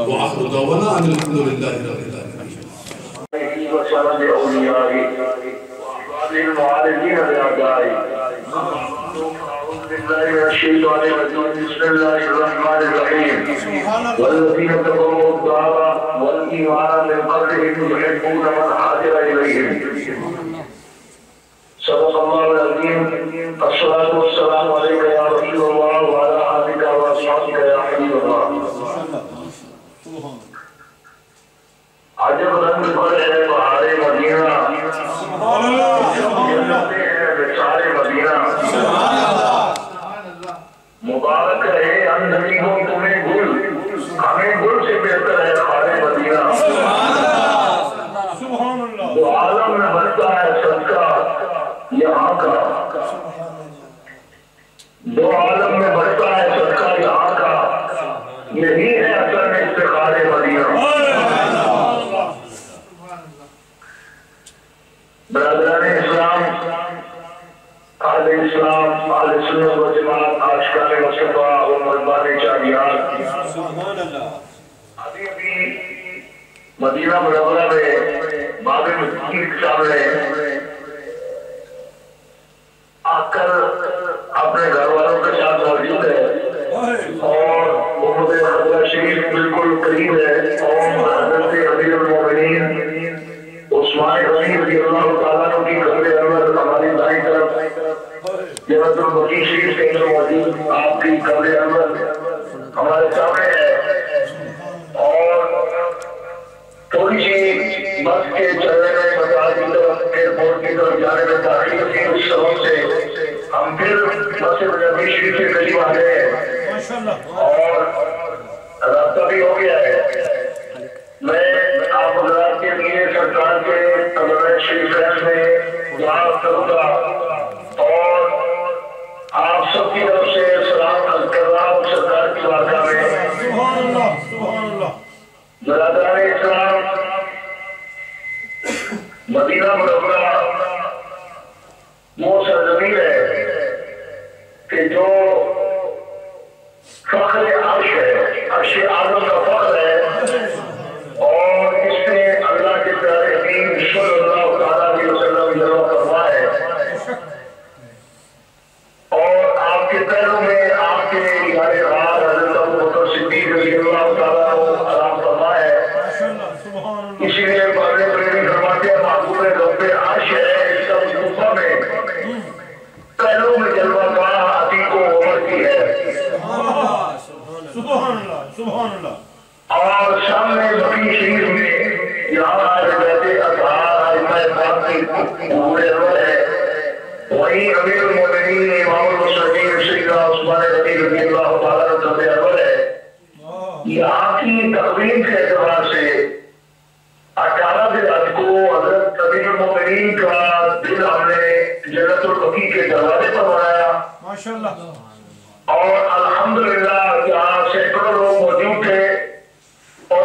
وآخر دعوانا ان الحمد للہ رب العالمین۔ بسم اللہ الرحمن الرحیم والذین کفروا الدار والایمان من قبلهم یحبون من ہاجر الیہم۔ صدق اللہ العظیم۔ الصلاۃ والسلام علیک یا رسول اللہ وعلی آلک واصحابک یا حبیب اللہ۔ عجب رنگ پر ہے بہار مدینہ، جنتیں ہیں بچار مدینہ، مبارک ہے اندھری کو تمہیں گل، ہمیں گل سے بہتر ہے خار مدینہ۔ تو عالم میں بنتا ہے صدقہ یہاں کا، دو عالم میں بڑھتا ہے صدقہ یہاں کا، یہی ہے اصل میں افتخار مدینہ۔ برادران اسلام، اہل اسلام، اہل سنت و جماعت، عاشقان مصطفیٰ اور مربان چاریات، ابھی مدینہ منورہ میں باب مسجد کے سامنے آ کر اپنے گھر والوں کے ساتھ موجود ہے اور محمد خضرہ شریف بالکل قریب ہے، اور حضرت امیر المومنین عثمان غنی رضی اللہ تعالیٰ کی قبر انور ہماری دائیں طرف جنت البقیع شریف کے اندر موجود آپ کی قبر انور ہمارے سامنے ہے، اور تھوڑی سی بس کے چلنے میں مطار کی طرف ایئرپورٹ کی طرف جانے میں تاخیر کی، اس سبب سے ہم پھر مسجد نبوی شریف کے قریب آ گئے ہیں اور رابطہ بھی ہو گیا ہے۔ میں آپ حضرات کے لیے سرکار کے قبر شریفین میں دعا کروں گا اور آپ سب کی طرف سے سلام عرض کر رہا ہوں سرکار کی بارگاہ میں۔ برادران اسلام، مدینہ منورہ وہ سرزمین ہے کہ جو فخر عرش ہے، عرش اعظم کا فخر ہے، اور اس نے اللہ کے پیارے حبیب صلی اللہ تعالیٰ علیہ وسلم جلوہ فرما ہے، اور آپ کے پیروں میں آپ کے یار غار حضرت ابوبکر صدیق رضی اللہ تعالیٰ آرام فرما ہے۔ اسی لیے بابے پریمی فرماتے ہیں محبوب رب عرش ہے، اس کا مصطفیٰ میں پیروں میں جلوہ گاہ عتیق و عمر کی ہے، اور سامنے بقیع شریف میں یہاں بیت اطہار ائمہ پاک کی قبور انور ہے، وہیں امیر المومنین امام المرسلین سیدنا عثمان غنی رضی اللہ تعالیٰ عنہ قبر انور ہے۔ یہاں کی تقویم کے اعتبار سے 18 ذوالحج کو حضرت امیر المومنین کا دل ہم نے جنت البقیع کے دروازے پر بنایا، اور الحمدللہ جہاں سینکڑوں لوگ موجود تھے اور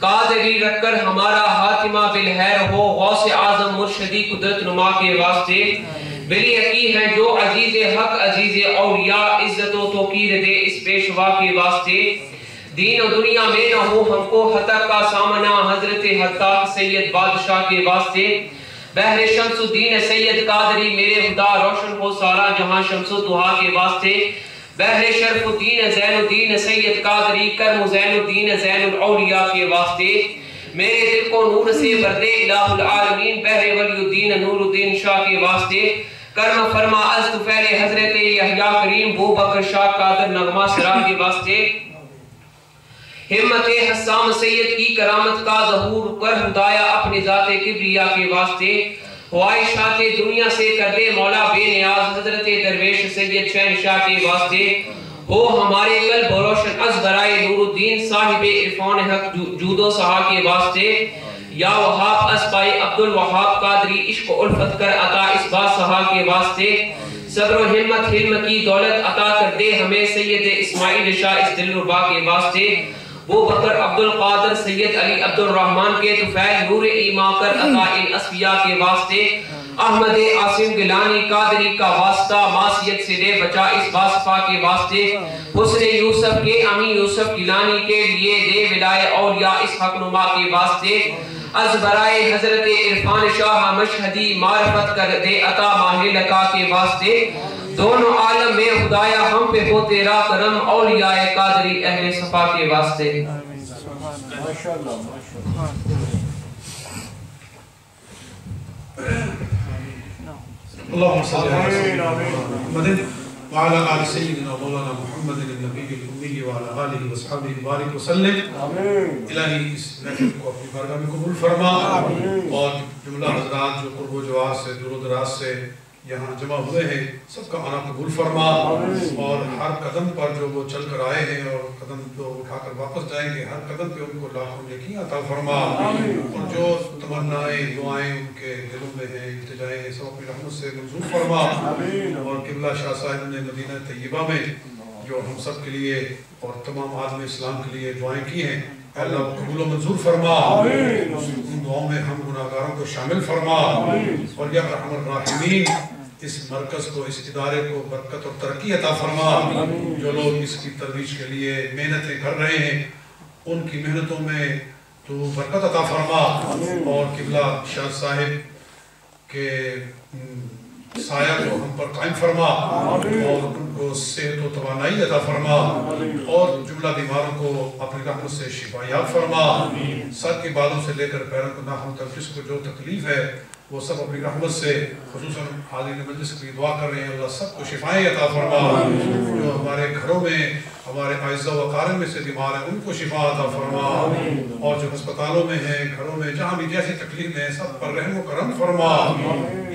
قادری رکھ کر ہمارا حاتمہ بالخیر ہو، غوث اعظم مرشدی قدرت نما کے واسطے بلی یقین ہے جو عزیز حق عزیز اولیاء عزت و توقیر دے اس پیشوا کے واسطے، دین و دنیا میں نہ ہو ہم کو حتق کا سامنا حضرت حتاق سید بادشاہ کے واسطے، بحر شمس الدین سید قادری میرے خدا روشن ہو سارا جہاں شمس الدہا کے واسطے، بحر شرف الدین زین الدین سید قادری کرم زین الدین زین الاولیاء کے واسطے، میرے دل کو نور سے بر دے الہ العالمین بحر ولی الدین نور الدین شاہ کے واسطے، کرم فرما از طفیل حضرت یحییٰ کریم بو بکر شاہ قادر نغمہ سرا کے واسطے، ہمت حسام سید کی کرامت کا ظہور کر خدایا اپنی ذات کبریا کے واسطے، خواہشات دنیا سے کر دے مولا بے نیاز حضرت درویش سید شہنشاہ کے واسطے، ہو ہمارے قلب روشن از برائے نور الدین صاحب عرفان حق جود و سہا کے واسطے، یا وہاب از پائے عبد الوہاب قادری عشق و الفت کر عطا اس با سہا کے واسطے، صبر و حمت حلم کی دولت عطا کر دے ہمیں سید اسماعیل شاہ اس دل ربا کے واسطے، وہ بکر عبد القادر سید علی عبد الرحمن کے طفیل نور ایمان کر عطا ان اسفیاء کے واسطے، احمد عاصم گیلانی قادری کا واسطہ معصیت سے دے بچا اس باصفا کے واسطے، حسن یوسف کے امی یوسف گیلانی کے لیے دے ولائے اولیاء اس حق نما کے واسطے، از برائے حضرت عرفان شاہ مشہدی معرفت کر دے عطا ماہ لقا کے واسطے، دونوں عالم میں خدایا ہم پہ ہو تیرا کرم اولیاء قادری اہل صفا کے واسطے۔ اللهم صل على سيدنا محمد وعلى آل سيدنا مولانا محمد النبي الأمي وعلى آله وصحبه وبارك وسلم۔ الہی اس محفل کو اپنی بارگاہ میں قبول فرما، اور جملہ حضرات جو قرب و جواز سے دور و دراز سے یہاں جمع ہوئے ہیں سب کا آنا قبول فرما، اور ہر قدم پر جو وہ چل کر آئے ہیں اور قدم جو اٹھا کر واپس جائیں گے ہر قدم پہ ان کو لاکھوں نیکیاں عطا فرما، اور جو تمنائیں دعائیں ان کے دلوں میں ہیں التجائیں ہیں سب اپنی رحمت سے منظور فرما، اور قبلہ شاہ صاحب نے مدینہ طیبہ میں جو ہم سب کے لیے اور تمام عالم اسلام کے لیے دعائیں کی ہیں اللہ قبول و منظور فرما، ان دعاؤں میں ہم گناہگاروں کو شامل فرما، اور یا ارحم الراحمین اس مرکز کو اس ادارے کو برکت اور ترقی عطا فرما، جو لوگ اس کی ترویج کے لیے محنتیں کر رہے ہیں ان کی محنتوں میں تو برکت عطا فرما، اور قبلہ شاہ صاحب کے سایہ کو ہم پر قائم فرما، اور ان کو صحت و توانائی عطا فرما، اور جملہ بیماروں کو اپنی رحمت سے شفایاب فرما، سر کے بالوں سے لے کر پیروں کو ناخن تک جس کو جو تکلیف ہے وہ سب اپنی رحمت سے خصوصاً حاضرین مجلس کے لیے دعا کر رہے ہیں اللہ سب کو شفائیں عطا فرما، جو ہمارے گھروں میں ہمارے اعزاء و اقارب میں سے بیمار ہیں ان کو شفا عطا فرما، اور جو ہسپتالوں میں ہیں گھروں میں جہاں بھی جیسی تکلیف ہیں سب پر رحم و کرم فرما،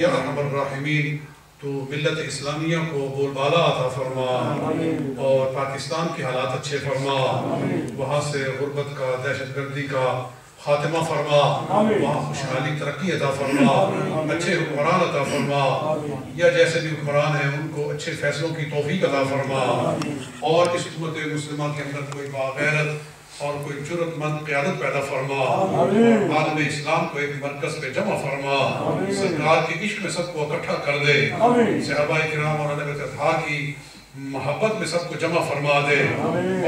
یا ارحم الراحمین تو ملت اسلامیہ کو بول بالا عطا فرما، اور پاکستان کے حالات اچھے فرما، وہاں سے غربت کا دہشت گردی کا خاتمہ فرما، وہاں خوشحالی ترقی عطا فرما، اچھے حکمران عطا فرما، یا جیسے بھی حکمران ہیں ان کو اچھے فیصلوں کی توفیق عطا فرما، اور اس امت مسلمہ کے اندر کوئی باغیرت اور کوئی جرت مند قیادت پیدا فرما، عالم اسلام کو ایک مرکز پہ جمع فرما، سرکار کے عشق میں سب کو اکٹھا کر دے، صحابہ کرام اور اہل بیت اطہار کی محبت میں سب کو جمع فرما دے،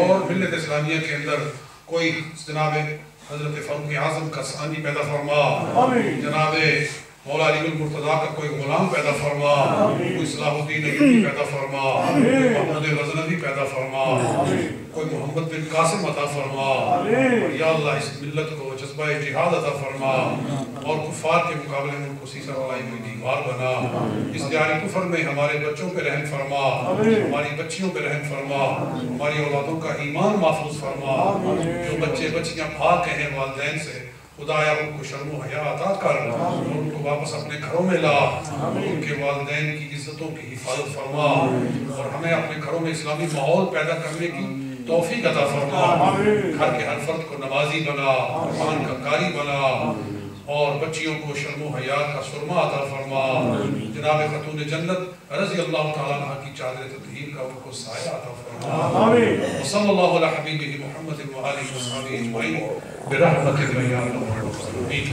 اور ملت اسلامیہ کے اندر کوئی جناب حضرت فاروق اعظم کا ثانی پیدا فرما، جناب مولا علی المرتضیٰ کا کوئی غلام پیدا فرما، کوئی صلاح الدین ایوبی پیدا فرما، کوئی محمد غزنوی پیدا فرما، کوئی محمد بن قاسم عطا فرما، اور یا اللہ اس ملت کو جذبہ جہاد عطا فرما، اور کفار کے مقابلے میں ان کو سیسر والا کوئی دیوار بنا، اس دیاری کفر میں ہمارے بچوں پہ رحم فرما، ہماری بچیوں پہ رحم فرما، ہماری اولادوں کا ایمان محفوظ فرما، جو بچے بچیاں پاک ہیں والدین سے خدایا ان کو شرم و حیا عطا کر، ان کو واپس اپنے گھروں میں لا، ان کے والدین کی عزتوں کی حفاظت فرما، اور ہمیں اپنے گھروں میں اسلامی ماحول پیدا کرنے کی توفیق عطا فرما، گھر کے ہر فرد کو نمازی بنا، قرآن کا قاری بنا، اور بچیوں کو شرم و حیا کا سرما عطا فرما، جناب خاتون جنت رضی اللہ تعالیٰ عنہ کی چادر تطہیر کا ان کو سایہ عطا فرما، وصلی اللہ علی حبیبہ محمد و آلہ و صحبہ اجمعین برحمتک یا ارحم الراحمین۔